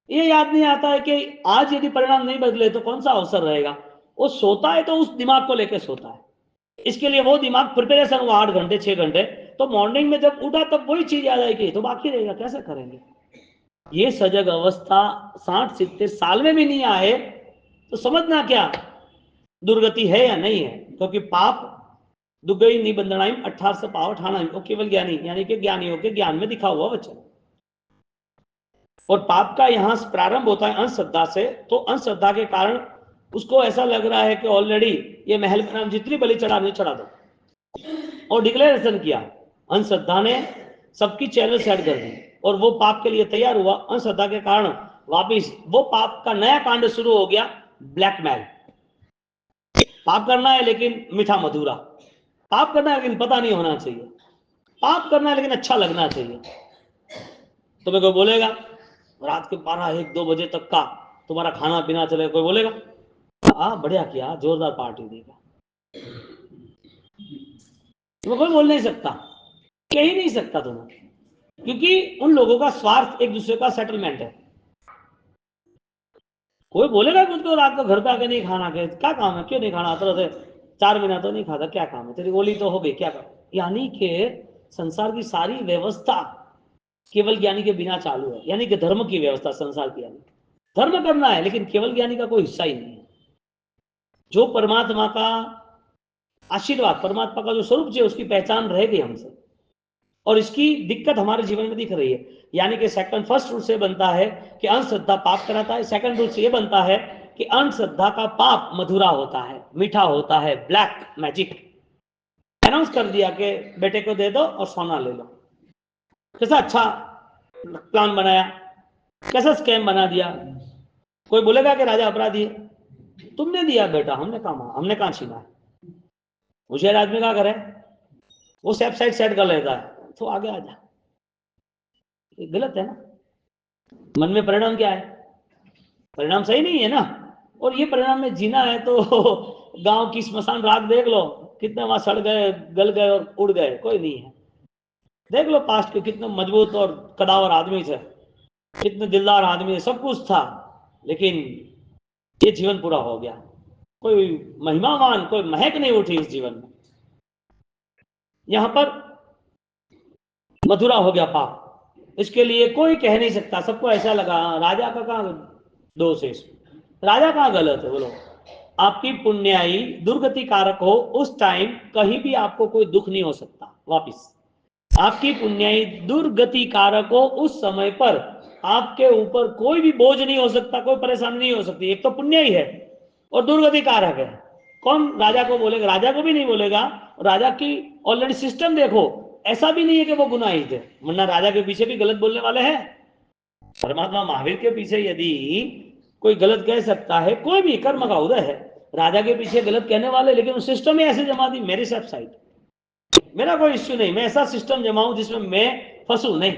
S1: ये याद नहीं आता है कि आज यदि परिणाम नहीं बदले तो कौन सा अवसर रहेगा। वो सोता है तो उस दिमाग को लेकर सोता है, इसके लिए वो दिमाग प्रिपरेशन हुआ 8 घंटे 6 घंटे, तो मॉर्निंग में जब उठा तब वही चीज याद आएगी, तो बाकी रहेगा, कैसे करेंगे। ये सजग अवस्था 60-70 साल में भी नहीं आए तो समझना क्या दुर्गति है या नहीं है। क्योंकि पाप दुगई निबंधनाइम 18 पाव ठाना, वो केवल ज्ञानी यानी कि ज्ञानियों के ज्ञान में दिखा हुआ वचन। और पाप का यहां प्रारंभ होता है अंधश्रद्धा से, तो अंधश्रद्धा के कारण उसको ऐसा लग रहा है कि ऑलरेडी ये महल का नाम जितनी बलि चढ़ानी चढ़ा दो, और डिक्लेरेशन किया। अंधश्रद्धा ने सबकी चैनल सेट कर दी और वो पाप के लिए तैयार हुआ। अंधश्रद्धा के कारण वापिस वो पाप का नया कांड शुरू हो गया, ब्लैकमेल। पाप करना है लेकिन मीठा मधुरा, पाप करना है लेकिन पता नहीं होना चाहिए, पाप करना है लेकिन अच्छा लगना चाहिए। तो मैं कोई बोलेगा रात के 12-1-2 बजे तक का तुम्हारा खाना पीना चले, कोई बोलेगा हाँ बढ़िया किया, जोरदार पार्टी देगा, तुम्हें कोई बोल नहीं सकता, कह ही नहीं सकता तुम्हें, क्योंकि उन लोगों का स्वार्थ एक दूसरे का सेटलमेंट है। कोई बोलेगा मुझको रात को घर पे आके नहीं खाना, के क्या काम है, क्यों नहीं खाना, तरह से 4 महीना तो नहीं खाता, क्या काम है, तेरी गोली तो हो गई, क्या काम। यानी कि संसार की सारी व्यवस्था केवल ज्ञानी के बिना चालू है, यानी कि धर्म की व्यवस्था संसार की, यानी धर्म करना है लेकिन केवल ज्ञानी का कोई हिस्सा ही नहीं है। जो परमात्मा का आशीर्वाद, परमात्मा का जो स्वरूप है उसकी पहचान रह गई हमसे, और इसकी दिक्कत हमारे जीवन में दिख रही है। यानी कि फर्स्ट रूल से बनता है कि अंधश्रद्धा पाप कराता है, सेकंड रूल से यह बनता है कि अंधश्रद्धा का पाप मधुरा होता है, मीठा होता है, ब्लैक मैजिक। अनाउंस कर दिया कि बेटे को दे दो और सोना ले लो। कैसा अच्छा प्लान बनाया, कैसा स्कैम बना दिया। कोई बोलेगा कि राजा अपराधी है, तुमने दिया बेटा, हमने कहां छीना है। होशियार आदमी क्या करे, वो साइड सेट कर लेता है, तो आगे आ जा। ये गलत है ना। मन में परिणाम क्या है, परिणाम सही नहीं है ना। और ये परिणाम में जीना है तो गांव की स्मशान राख देख लो, कितने वहां सड़ गए, गल गए और उड़ गए, कोई नहीं है। देख लो पास्ट के कितने मजबूत और कदावर आदमी थे, कितने दिलदार आदमी थे, सब कुछ था, लेकिन ये जीवन पूरा हो गया, कोई महिमावान, कोई महक नहीं उठी इस जीवन में। यहां पर मथुरा हो गया पाप, इसके लिए कोई कह नहीं सकता, सबको ऐसा लगा राजा का कहां दोष है इसमें, राजा कहां गलत है, बोलो। आपकी पुण्याई दुर्गति कारक हो उस टाइम कहीं भी आपको कोई दुख नहीं हो सकता वापिस, आपकी पुण्याई दुर्गति कारक हो उस समय पर आपके ऊपर कोई भी बोझ नहीं हो सकता, कोई परेशानी नहीं हो सकती। एक तो पुण्य ही है और दुर्गति कारक है। कौन राजा को बोलेगा? राजा को भी नहीं बोलेगा। राजा की ऑलरेडी सिस्टम देखो, ऐसा भी नहीं है कि वो गुनाही थे, वरना राजा के पीछे भी गलत बोलने वाले हैं। परमात्मा महावीर के पीछे यदि कोई गलत कह सकता है, कोई भी कर्म का उदय है, राजा के पीछे गलत कहने वाले, लेकिन सिस्टम ही ऐसे जमा दी मेरी सब साइड, मेरा कोई इश्यू नहीं, मैं ऐसा सिस्टम जमाऊं जिसमें मैं फंसू नहीं,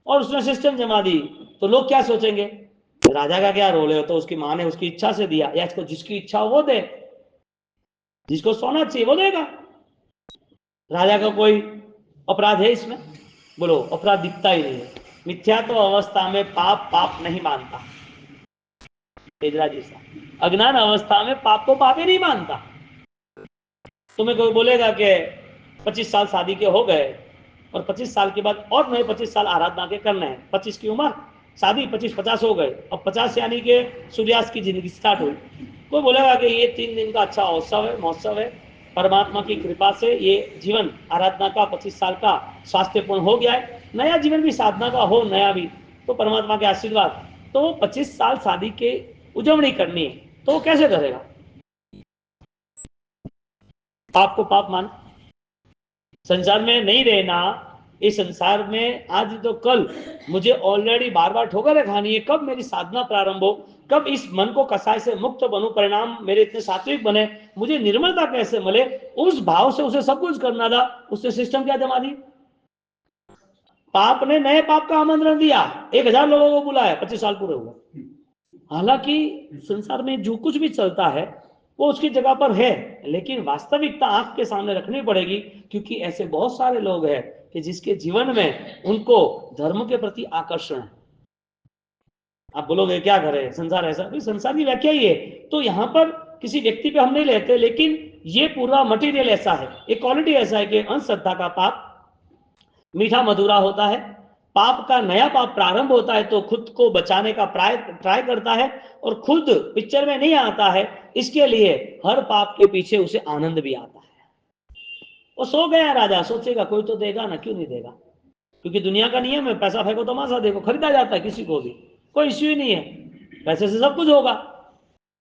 S1: और उसने सिस्टम जमा दी तो लोग क्या सोचेंगे, राजा का क्या रोल है, तो उसकी मां ने उसकी इच्छा से दिया, या इसको जिसकी इच्छा हो वो दे, जिसको सोना चाहिए वो देगा। राजा का कोई अपराध है इसमें? बोलो, अपराध दिखता ही नहीं है। मिथ्या तो अवस्था में पाप पाप नहीं मानता, तेजरा जी सा अज्ञान अवस्था में पाप को पाप ही नहीं मानता। तुम्हें कोई बोलेगा कि 25 साल शादी के हो गए और 25 साल के बाद और नए 25 साल आराधना के करने हैं, 25 की उम्र शादी, 25-50 हो गए, अब 50 यानी कि सूर्यास्त की जिंदगी स्टार्ट हुई। कोई बोलेगा कि ये 3 दिन का अच्छा उत्सव है, महोत्सव है, परमात्मा की कृपा से ये जीवन आराधना का 25 साल का स्वास्थ्यपूर्ण हो गया है, नया जीवन भी साधना का हो, नया भी, तो परमात्मा के आशीर्वाद, तो 25 साल शादी के उजवनी करनी है, तो वो कैसे करेगा? पाप को पाप मान, संसार में नहीं रहना, इस संसार में आज तो कल मुझे ऑलरेडी बार बार ठोकरें खानी है, कब मेरी साधना प्रारंभ हो, कब इस मन को कसाय से मुक्त बनूं, परिणाम मेरे इतने सात्विक बने, मुझे निर्मलता कैसे मिले, उस भाव से उसे सब कुछ करना था, उसने सिस्टम क्या जमा दी? पाप ने नए पाप का आमंत्रण दिया, 1000 लोगों को बुलाया, 25 साल पूरे हुए। हालांकि संसार में जो कुछ भी चलता है वो उसकी जगह पर है, लेकिन वास्तविकता आंख के सामने रखनी पड़ेगी, क्योंकि ऐसे बहुत सारे लोग हैं कि जिसके जीवन में उनको धर्म के प्रति आकर्षण है। आप बोलोगे क्या करें, संसार ऐसा, भी संसार की व्याख्या ही है। तो यहां पर किसी व्यक्ति पे हम नहीं लेते, लेकिन ये पूरा मटेरियल ऐसा है, एक क्वालिटी ऐसा है कि अंधश्रद्धा का पाप मीठा मधुरा होता है, पाप का नया पाप प्रारंभ होता है तो खुद को बचाने का ट्राई करता है, और खुद पिक्चर में नहीं आता है, इसके लिए हर पाप के पीछे उसे आनंद भी आता है। वो सो गया राजा, सोचेगा कोई तो देगा ना, क्यों नहीं देगा, क्योंकि दुनिया का नियम है, पैसा फेंको तमाशा देखो, खरीदा जाता है किसी को भी, कोई इश्यू ही नहीं है, पैसे से सब कुछ होगा।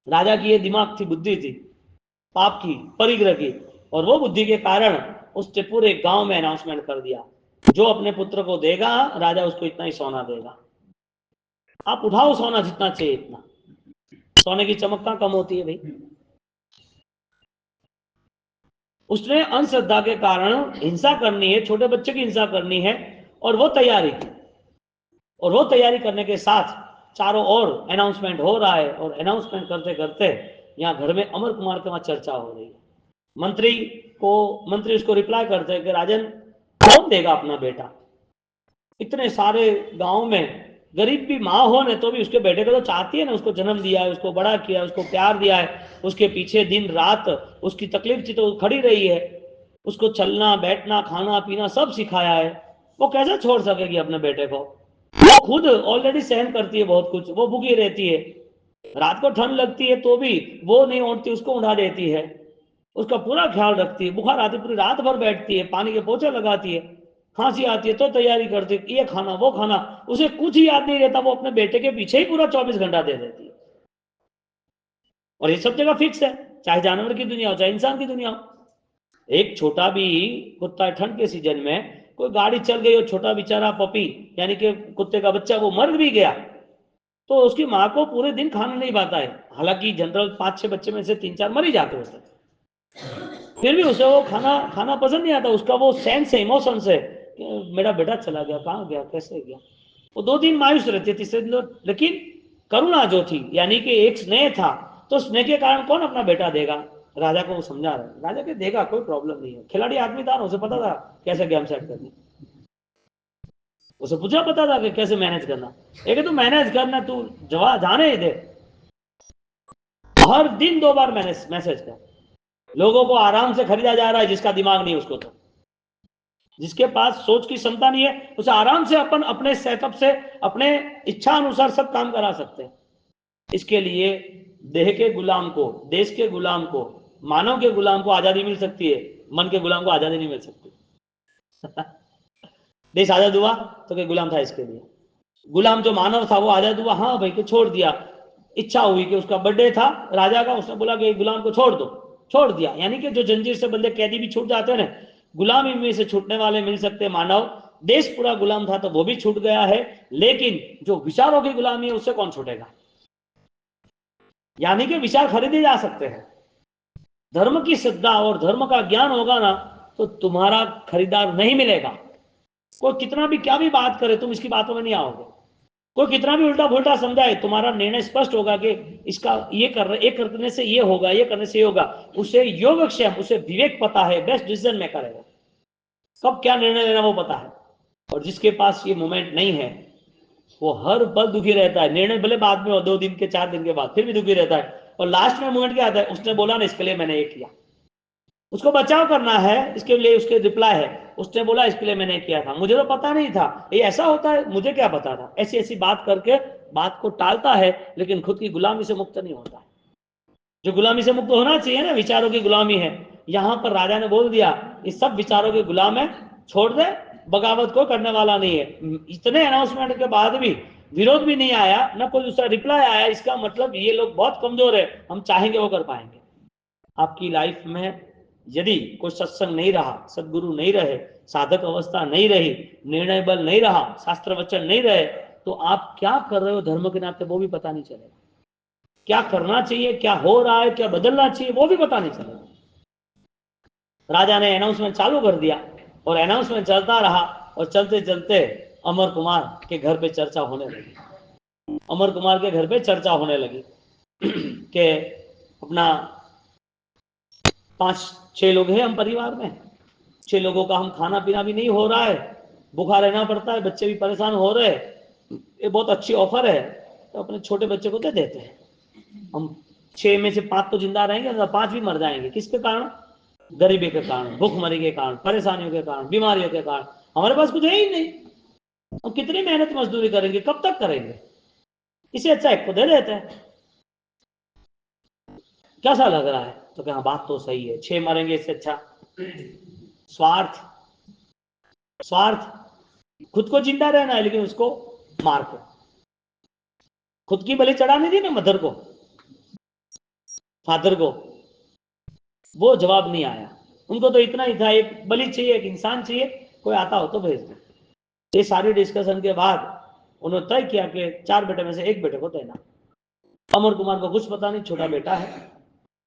S1: राजा की ये दिमाग थी, बुद्धि थी, पाप की, परिग्रह की, और वो बुद्धि के कारण उसने पूरे गांव में अनाउंसमेंट कर दिया, जो अपने पुत्र को देगा राजा उसको इतना ही सोना देगा, आप उठाओ सोना जितना चाहिए इतना, सोने की चमक कहां कम होती है भाई। उसने अंधश्रद्धा के कारण हिंसा करनी है, छोटे बच्चे की हिंसा करनी है, और वो तैयारी की, और वो तैयारी करने के साथ चारों ओर अनाउंसमेंट हो रहा है, और अनाउंसमेंट करते करते यहाँ घर में अमर कुमार के वहां चर्चा हो रही है। मंत्री उसको रिप्लाई करते हैं कि राजन कौन देगा अपना बेटा, इतने सारे गांव में गरीब भी माँ हो ने तो भी उसके बेटे को तो चाहती है ना, उसको जन्म दिया है, उसको बड़ा किया है, उसको प्यार दिया है, उसके पीछे दिन रात उसकी तकलीफ थी तो खड़ी रही है, उसको चलना बैठना खाना पीना सब सिखाया है, वो कैसे छोड़ सकेगी अपने बेटे को? वो खुद ऑलरेडी सहन करती है बहुत कुछ, वो भूखी रहती है, रात को ठंड लगती है तो भी वो नहीं उठती, उसको उठा देती है, उसका पूरा ख्याल रखती है, बुखार आती पूरी रात भर बैठती है, पानी के पोछे लगाती है, खांसी आती है तो तैयारी करती है, ये खाना वो खाना, उसे कुछ ही याद नहीं रहता, वो अपने बेटे के पीछे ही पूरा 24 घंटा दे देती है। और ये सब जगह फिक्स है, चाहे जानवर की दुनिया हो चाहे इंसान की दुनिया हो। एक छोटा भी कुत्ता ठंड के सीजन में कोई गाड़ी चल गई और छोटा बेचारा पपी यानी कि कुत्ते का बच्चा वो मर भी गया, तो उसकी माँ को पूरे दिन खाना नहीं पाता है, हालांकि जनरल 5-6 बच्चे में से 3-4 मर ही जाते होते, फिर भी उसे वो खाना खाना पसंद नहीं आता, उसका वो सेंस है, इमोशन है कि मेरा बेटा चला गया, कहाँ गया, कैसे गया, वो 2 दिन मायूस रहते, तीसरे दिन, लेकिन करुणा जो थी यानी कि एक स्नेह था, तो स्नेह के कारण कौन अपना बेटा देगा? राजा को वो समझा रहे, राजा के देगा, कोई प्रॉब्लम नहीं है, खिलाड़ी आदमी था ना, उसे पता था कैसे गेम सेट करनी। उसे पूछा पता था कि कैसे मैनेज करना। एक तो मैनेज करना, तू जवाब जाने ही दे, हर दिन 2 बार मैसेज कर। लोगों को आराम से खरीदा जा रहा है, जिसका दिमाग नहीं उसको, तो जिसके पास सोच की क्षमता नहीं है उसे आराम से अपन अपने सेटअप से अपने इच्छा अनुसार सब काम करा सकते हैं। इसके लिए देह के गुलाम को, देश के गुलाम को, मानव के गुलाम को आजादी मिल सकती है, मन के गुलाम को आजादी नहीं मिल सकती। देश आजाद हुआ तो क्या गुलाम था इसके लिए? गुलाम जो मानव था वो आजाद हुआ, हाँ भाई, को छोड़ दिया। इच्छा हुई कि उसका बर्थडे था राजा का, उसने बोला कि गुलाम को छोड़ दो, छोड़ दिया। यानी कि जो जंजीर से बंदे कैदी भी छूट जाते हैं ना, गुलामी में से छूटने वाले मिल सकते मानव। देश पूरा गुलाम था तो वो भी छूट गया है, लेकिन जो विचारों की गुलामी है उससे कौन छूटेगा? यानी कि विचार खरीदे जा सकते हैं। धर्म की श्रद्धा और धर्म का ज्ञान होगा ना, तो तुम्हारा खरीदार नहीं मिलेगा। कोई कितना भी क्या भी बात करे, तुम इसकी बातों में नहीं आओगे। कोई कितना भी उल्टा फुल्टा समझाए, तुम्हारा निर्णय स्पष्ट होगा कि इसका ये करने से ये होगा, ये करने से ये होगा। उसे योगक्षेम, उसे विवेक पता है, बेस्ट डिसीजन मेकर है, कब क्या निर्णय लेना वो पता है। और जिसके पास ये मोमेंट नहीं है, वो हर पल दुखी रहता है। निर्णय भले बाद में हो, 2 दिन के 4 दिन के बाद, फिर भी दुखी रहता है। और लास्ट में मोमेंट क्या आता है, उसने बोला ना इसके लिए मैंने ये किया, उसको बचाव करना है, इसके लिए उसके रिप्लाई है, उसने बोला इसके लिए मैंने किया था, मुझे तो पता नहीं था ये ऐसा होता है, मुझे क्या पता था। ऐसी ऐसी बात करके बात को टालता है, लेकिन खुद की गुलामी से मुक्त नहीं होता। जो गुलामी से मुक्त होना चाहिए ना, विचारों की गुलामी है, यहां पर राजा ने बोल दिया इस सब विचारों के गुलाम है, छोड़ दे, बगावत को करने वाला नहीं है। इतने अनाउंसमेंट के बाद भी विरोध भी नहीं आया, ना कोई दूसरा रिप्लाई आया, इसका मतलब ये लोग बहुत कमजोर है, हम चाहेंगे वो कर पाएंगे। आपकी लाइफ में यदि कोई सत्संग नहीं रहा, सदगुरु नहीं रहे, साधक अवस्था नहीं रही, निर्णय बल नहीं रहा, शास्त्र वचन नहीं रहे, तो आप क्या कर रहे हो धर्म के नाते वो भी पता नहीं चलेगा। क्या करना चाहिए, क्या हो रहा है, क्या बदलना चाहिए, वो भी पता नहीं चलेगा। राजा ने अनाउंसमेंट चालू कर दिया और अनाउंसमेंट चलता रहा, और चलते चलते अमर कुमार के घर पे चर्चा होने लगी। अमर कुमार के घर पे चर्चा होने लगी कि अपना 5-6 लोग हैं हम परिवार में, 6 लोगों का हम खाना पीना भी नहीं हो रहा है, भूखा रहना पड़ता है, बच्चे भी परेशान हो रहे हैं, ये बहुत अच्छी ऑफर है, तो अपने छोटे बच्चे को दे देते हैं। हम 6 में से 5 तो जिंदा रहेंगे, तो 5 भी मर जाएंगे। किसके कारण? गरीबी के कारण, भूखमरी के कारण, परेशानियों के कारण, बीमारियों के कारण। हमारे पास कुछ है ही नहीं, हम कितनी मेहनत मजदूरी करेंगे, कब तक करेंगे? इसे अच्छा एक को दे देते हैं। कैसा लग रहा है? तो क्या बात तो सही है, 6 मरेंगे इससे अच्छा। स्वार्थ, स्वार्थ, खुद को जिंदा रहना है लेकिन उसको मार को। खुद की बलि चढ़ानी थी ना मदर को, फादर को, वो जवाब नहीं आया। उनको तो इतना ही था, एक बलि चाहिए, एक इंसान चाहिए, कोई आता हो तो भेज दो। ये सारी डिस्कशन के बाद उन्होंने तय किया कि 4 बेटे में से 1 बेटे को देना। अमर कुमार को कुछ पता नहीं, छोटा बेटा है।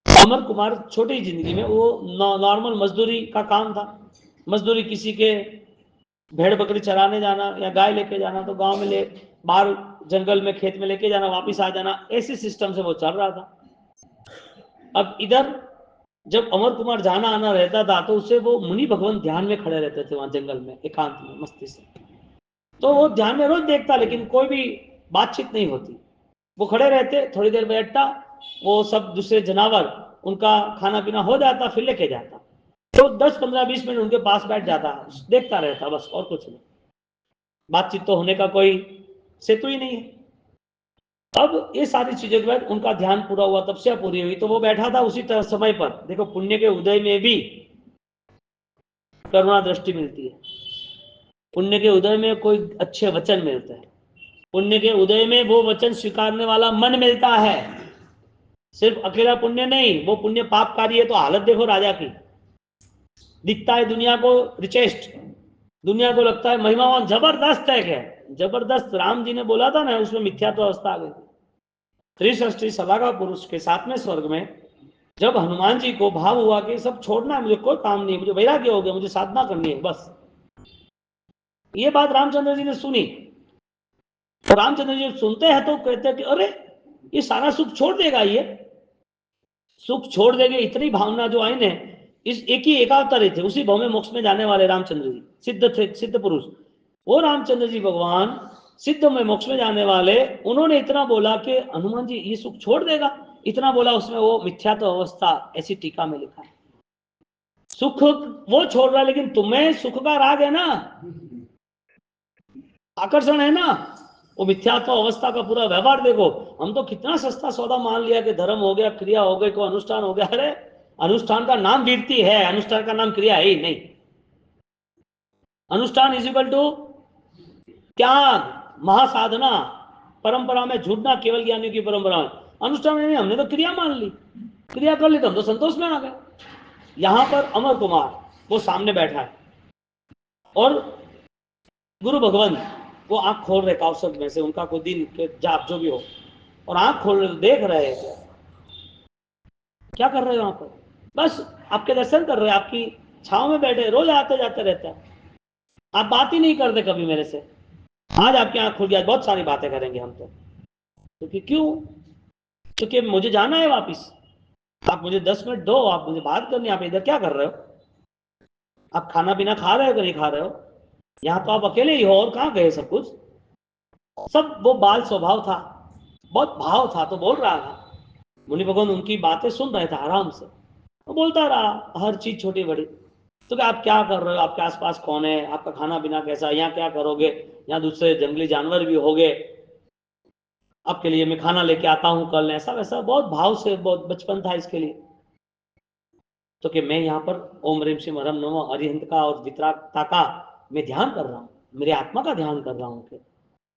S1: अमर कुमार छोटी जिंदगी में वो नॉर्मल मजदूरी का काम था, मजदूरी, किसी के भेड़ बकरी चराने जाना या गाय लेके जाना, तो गांव में ले, बाहर जंगल में खेत में लेके जाना, वापस आ जाना, ऐसे सिस्टम से वो चल रहा था। अब इधर जब अमर कुमार जाना आना रहता था, तो उससे वो मुनि भगवान ध्यान में खड़े रहते थे वहां जंगल में, एकांत में, मस्ती से। तो वो ध्यान में रोज देखता, लेकिन कोई भी बातचीत नहीं होती। वो खड़े रहते, थोड़ी देर बैठता, वो सब दूसरे जानवर, उनका खाना पीना हो जाता, फिर लेके जाता। तो 10-15-20 मिनट उनके पास बैठ जाता, देखता रहता, बस, और कुछ नहीं। बातचीत तो होने का कोई सेतु ही नहीं है। अब ये सारी चीजों के बाद उनका ध्यान पूरा हुआ, तपस्या पूरी हुई, तो वो बैठा था उसी तरह समय पर। देखो, पुण्य के उदय में भी करुणा दृष्टि मिलती है, पुण्य के उदय में कोई अच्छे वचन मिलते हैं, पुण्य के उदय में वो वचन स्वीकारने वाला मन मिलता है। सिर्फ अकेला पुण्य नहीं, वो पुण्य पापकारी है तो हालत देखो राजा की। दिखता है दुनिया को रिचेस्ट, दुनिया को लगता है महिमावान, जबरदस्त है। क्या जबरदस्त? राम जी ने बोला था ना, उसमें मिथ्यात्व अवस्था आ गई। त्रिसृष्टि सदा का पुरुष के 7वें स्वर्ग में जब हनुमान जी को भाव हुआ कि सब छोड़ना है, मुझे कोई काम नहीं, मुझे वैराग्य हो गया, मुझे साधना करनी है बस, ये बात रामचंद्र जी ने सुनी। तो रामचंद्र जी सुनते हैं तो कहते हैं कि अरे ये सारा सुख छोड़ देगा, ये सुख छोड़ देंगे, इतनी भावना जो आई ने, इस एक ही एकावतारी थे, उसी भाव में मोक्ष में जाने वाले रामचंद्र जी सिद्ध थे, सिद्ध पुरुष। वो रामचंद्र जी भगवान सिद्ध में मोक्ष में जाने वाले, उन्होंने इतना बोला कि हनुमान जी ये सुख छोड़ देगा, इतना बोला उसमें वो मिथ्यात्व अवस्था ऐसी टीका में लिखा है। सुख वो छोड़ रहा है, लेकिन तुम्हें सुख का राग है ना, आकर्षण है ना, वो मिथ्यात्व अवस्था का पूरा व्यवहार देखो। हम तो कितना सस्ता सौदा मान लिया कि धर्म हो गया, क्रिया हो गई, कोई अनुष्ठान हो गया। अरे अनुष्ठान का नाम कीर्ति है, अनुष्ठान का नाम क्रिया है ही नहीं। अनुष्ठान इज इक्वल टू त्याग, महासाधना, परंपरा में झूठना, केवल ज्ञानियों की परंपरा में। अनुष्ठान नहीं, हमने तो क्रिया मान ली, क्रिया कर ली तो हम तो संतोष में आ गए। यहां पर अमर कुमार वो सामने बैठा है और गुरु भगवान वो आंख खोल रहे कौशल में से, उनका कोई दिन के जाप जो भी हो, और आंख खोल रहे देख रहे हैं क्या कर रहे हो वहां पर। बस आपके दर्शन कर रहे हैं, आपकी छाव में बैठे, रोज आते जाते रहते हैं, आप बात ही नहीं करते कभी मेरे से। आज आपकी आंख खुल गया, बहुत सारी बातें करेंगे हम तो। क्योंकि क्यों? क्योंकि मुझे जाना है वापिस। आप मुझे 10 मिनट दो, आप मुझे बात करनी, आप इधर क्या कर रहे हो? आप खाना पीना खा रहे हो कि नहीं खा रहे हो? यहाँ तो आप अकेले ही हो, और कहाँ गए सब कुछ? सब वो बाल स्वभाव था, बहुत भाव था तो बोल रहा था। मुनि भगवान उनकी बातें सुन रहे थे आराम से, तो बोलता रहा हर चीज छोटी बड़ी। तो क्या आप क्या कर रहे हो, आपके आसपास कौन है, आपका खाना पीना कैसा, यहाँ क्या करोगे, यहाँ दूसरे जंगली जानवर भी होंगे, आपके लिए मैं खाना लेके आता हूँ कल, ऐसा वैसा बहुत भाव से, बहुत बचपन था इसके लिए। तो कि मैं यहाँ पर ओम ह्रीम श्रीम हरम नमो अरिहंत का और वितरागता का मैं ध्यान कर रहा हूँ, मेरे आत्मा का ध्यान कर रहा हूँ कि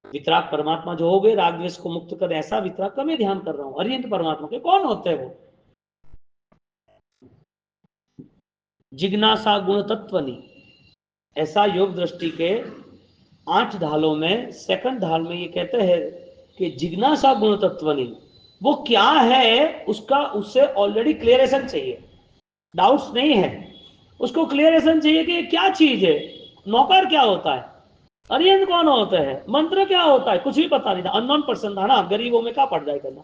S1: वितराग परमात्मा जो हो गए, राग द्वेष को मुक्त कर, ऐसा वितराग का मैं ध्यान कर रहा हूँ। अरिहंत परमात्मा के कौन होते हैं वो? जिज्ञासा गुण तत्वनी, ऐसा योग दृष्टि के 8 ढालों में सेकंड ढाल में ये कहते हैं कि जिज्ञासा गुण तत्वनी, वो क्या है उसका, उससे ऑलरेडी क्लियरेशन चाहिए, डाउट्स नहीं है, उसको क्लियरेशन चाहिए कि ये क्या चीज है, नौकर क्या होता है, अरियन कौन होता है, मंत्र क्या होता है, कुछ भी पता नहीं था, अननोन पर्सन था ना, गरीबों में क्या पड़ जाए करना,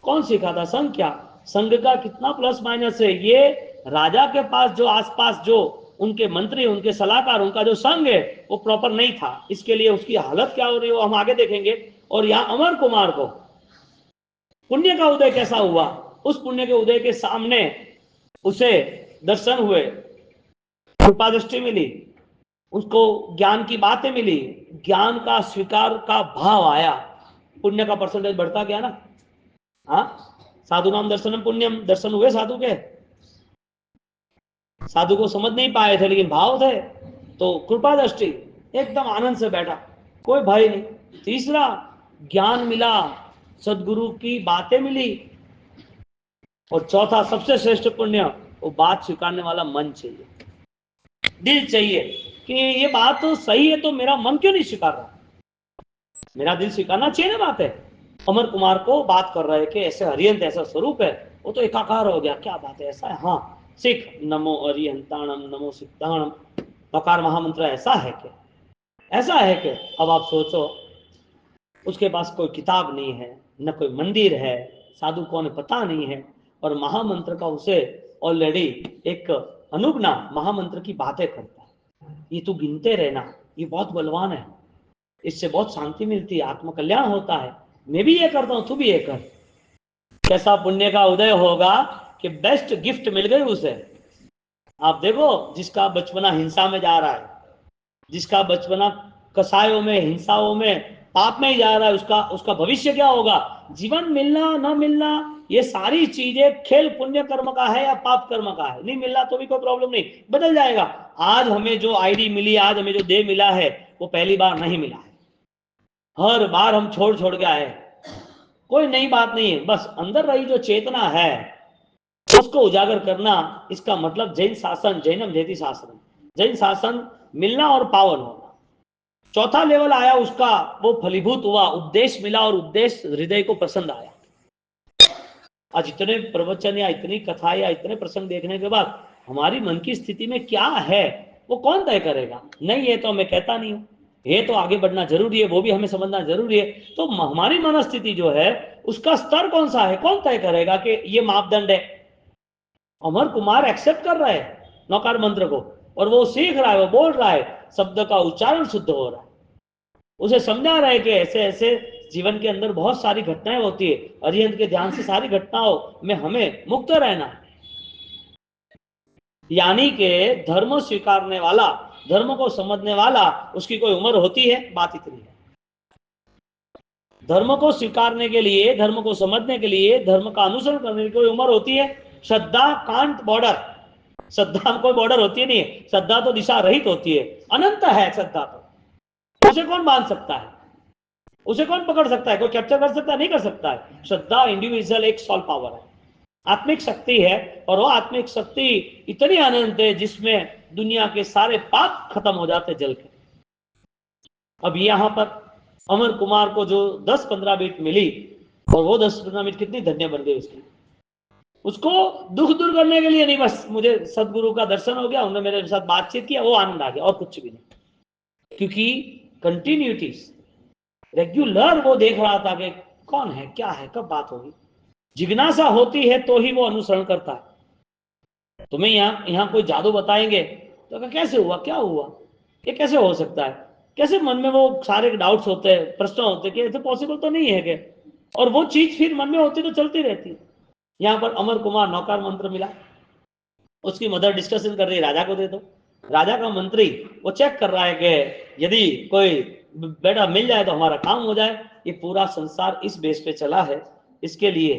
S1: कौन सिखाता, संघ क्या, संघ का कितना प्लस माइनस है, ये राजा के पास जो आसपास जो उनके मंत्री, उनके सलाहकार, उनका जो संघ है वो प्रॉपर नहीं था, इसके लिए उसकी हालत क्या हो रही है वो हम आगे देखेंगे। और यहाँ अमर कुमार को पुण्य का उदय कैसा हुआ, उस पुण्य के उदय के सामने उसे दर्शन हुए, कृपा दृष्टि मिली, उसको ज्ञान की बातें मिली, ज्ञान का स्वीकार का भाव आया, पुण्य का परसेंटेज बढ़ता गया ना। हाँ, साधु नाम दर्शनम पुण्यम, दर्शन हुए साधु के, साधु को समझ नहीं पाए थे लेकिन भाव थे, तो कृपा दृष्टि, एकदम आनंद से बैठा, कोई भय नहीं। तीसरा, ज्ञान मिला, सदगुरु की बातें मिली, और चौथा सबसे श्रेष्ठ पुण्य, वो बात स्वीकारने वाला मन चाहिए, दिल चाहिए कि ये बात तो सही है, तो मेरा मन क्यों नहीं स्वीकार रहा, मेरा दिल स्वीकारना चाहिए ना बात है। अमर कुमार को बात कर रहे कि ऐसे हरियंत ऐसा स्वरूप है, वो तो एकाकार हो गया, क्या बात है, ऐसा है, हाँ सिख नमो अरिहंताणम नमो सिद्धाणम, नकार महामंत्र ऐसा है क्या, ऐसा है कि अब आप सोचो, उसके पास कोई किताब नहीं है, न कोई मंदिर है, साधु कौन पता नहीं है, और महामंत्र का उसे ऑलरेडी एक अनुगना महामंत्र की बातें करता है, ये तू गिनते रहना, ये बहुत बलवान है, इससे बहुत शांति मिलती है, आत्मकल्याण होता है, मैं भी ये करता हूं, तू भी ये कर। कैसा पुण्य का उदय होगा कि बेस्ट गिफ्ट मिल गई उसे। आप देखो, जिसका बचपना हिंसा में जा रहा है, जिसका बचपना कसायों में, हिंसाओं में, पाप में ही जा रहा है, उसका उसका भविष्य क्या होगा, जीवन मिलना न मिलना, ये सारी चीजें खेल पुण्य कर्म का है या पाप कर्म का है, नहीं मिलना तो भी कोई प्रॉब्लम नहीं, बदल जाएगा। आज हमें जो आईडी मिली, आज हमें जो देह मिला है, वो पहली बार नहीं मिला है, हर बार हम छोड़ छोड़ के आए, कोई नई बात नहीं है, बस अंदर रही जो चेतना है उसको उजागर करना, इसका मतलब जैन शासन, जैनम जयति शासन, जैन शासन मिलना और पावन होना। चौथा लेवल आया उसका, वो फलीभूत हुआ, उपदेश मिला और उपदेश हृदय को पसंद आया। आज इतने प्रवचन या इतनी कथा या इतने प्रसंग देखने के बाद हमारी मन की स्थिति में क्या है वो कौन तय करेगा, नहीं ये तो मैं कहता नहीं हूं, ये तो आगे बढ़ना जरूरी है, वो भी हमें समझना जरूरी है। तो हमारी मनस्थिति जो है उसका स्तर कौन सा है, कौन तय करेगा कि ये मापदंड है। अमर कुमार एक्सेप्ट कर रहा है नौकार मंत्र को, और वो सीख रहा है, वो बोल रहा है, शब्द का उच्चारण शुद्ध हो रहा है, उसे समझा रहे कि ऐसे ऐसे जीवन के अंदर बहुत सारी घटनाएं होती है, अरिहंत के ध्यान से सारी घटनाओं में हमें मुक्त रहना है। यानी कि धर्म स्वीकारने वाला, धर्म को समझने वाला, उसकी कोई उम्र होती है? बात इतनी है। धर्म को स्वीकारने के लिए, धर्म को समझने के लिए, धर्म का अनुसरण करने की कोई उम्र होती है? श्रद्धा कांट बॉर्डर, श्रद्धा में कोई बॉर्डर होती नहीं है, श्रद्धा तो दिशा रहित होती है, अनंत है श्रद्धा तो। उसे कौन बांध सकता है? उसे कौन पकड़ सकता है? कोई कैप्चर कर सकता है? नहीं कर सकता है। श्रद्धा इंडिविजुअल एक सॉल पावर है, आत्मिक शक्ति है, और वो आत्मिक शक्ति इतनी अनंत है जिसमें दुनिया के सारे पाप खत्म हो जाते जल के। अब यहां पर अमर कुमार को जो 10-15 मिनट मिली, और वो 10-15 मिनट कितनी धन्य बन गई उसकी। उसको दुख दूर करने के लिए नहीं, बस मुझे सदगुरु का दर्शन हो गया, उन्होंने मेरे साथ बातचीत किया, वो आनंद आ गया, और कुछ भी नहीं। क्योंकि कंटिन्यूटीज रेगुलर वो देख रहा था कि कौन है, क्या है, कब बात होगी। जिज्ञासा होती है तो ही वो अनुसरण करता है। तुम्हें यहाँ कोई जादू बताएंगे तो कैसे हुआ, क्या हुआ, ये कैसे हो सकता है, कैसे मन में वो सारे डाउट्स होते हैं, प्रश्न होते हैं कि ऐसे पॉसिबल तो नहीं है कि, और वो चीज फिर मन में होती तो चलती रहती है। यहाँ पर अमर कुमार नौकार मंत्र मिला, उसकी मदर डिस्कशन कर रही है, राजा को दे दो। राजा का मंत्री वो चेक कर रहा है कि यदि कोई बेटा मिल जाए तो हमारा काम हो जाए। ये पूरा संसार इस बेस पे चला है, इसके लिए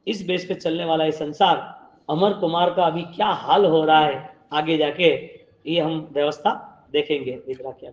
S1: इस बेस पे चलने वाला ये संसार, अमर कुमार का अभी क्या हाल हो रहा है आगे जाके, ये हम व्यवस्था देखेंगे। दिख रहा क्या?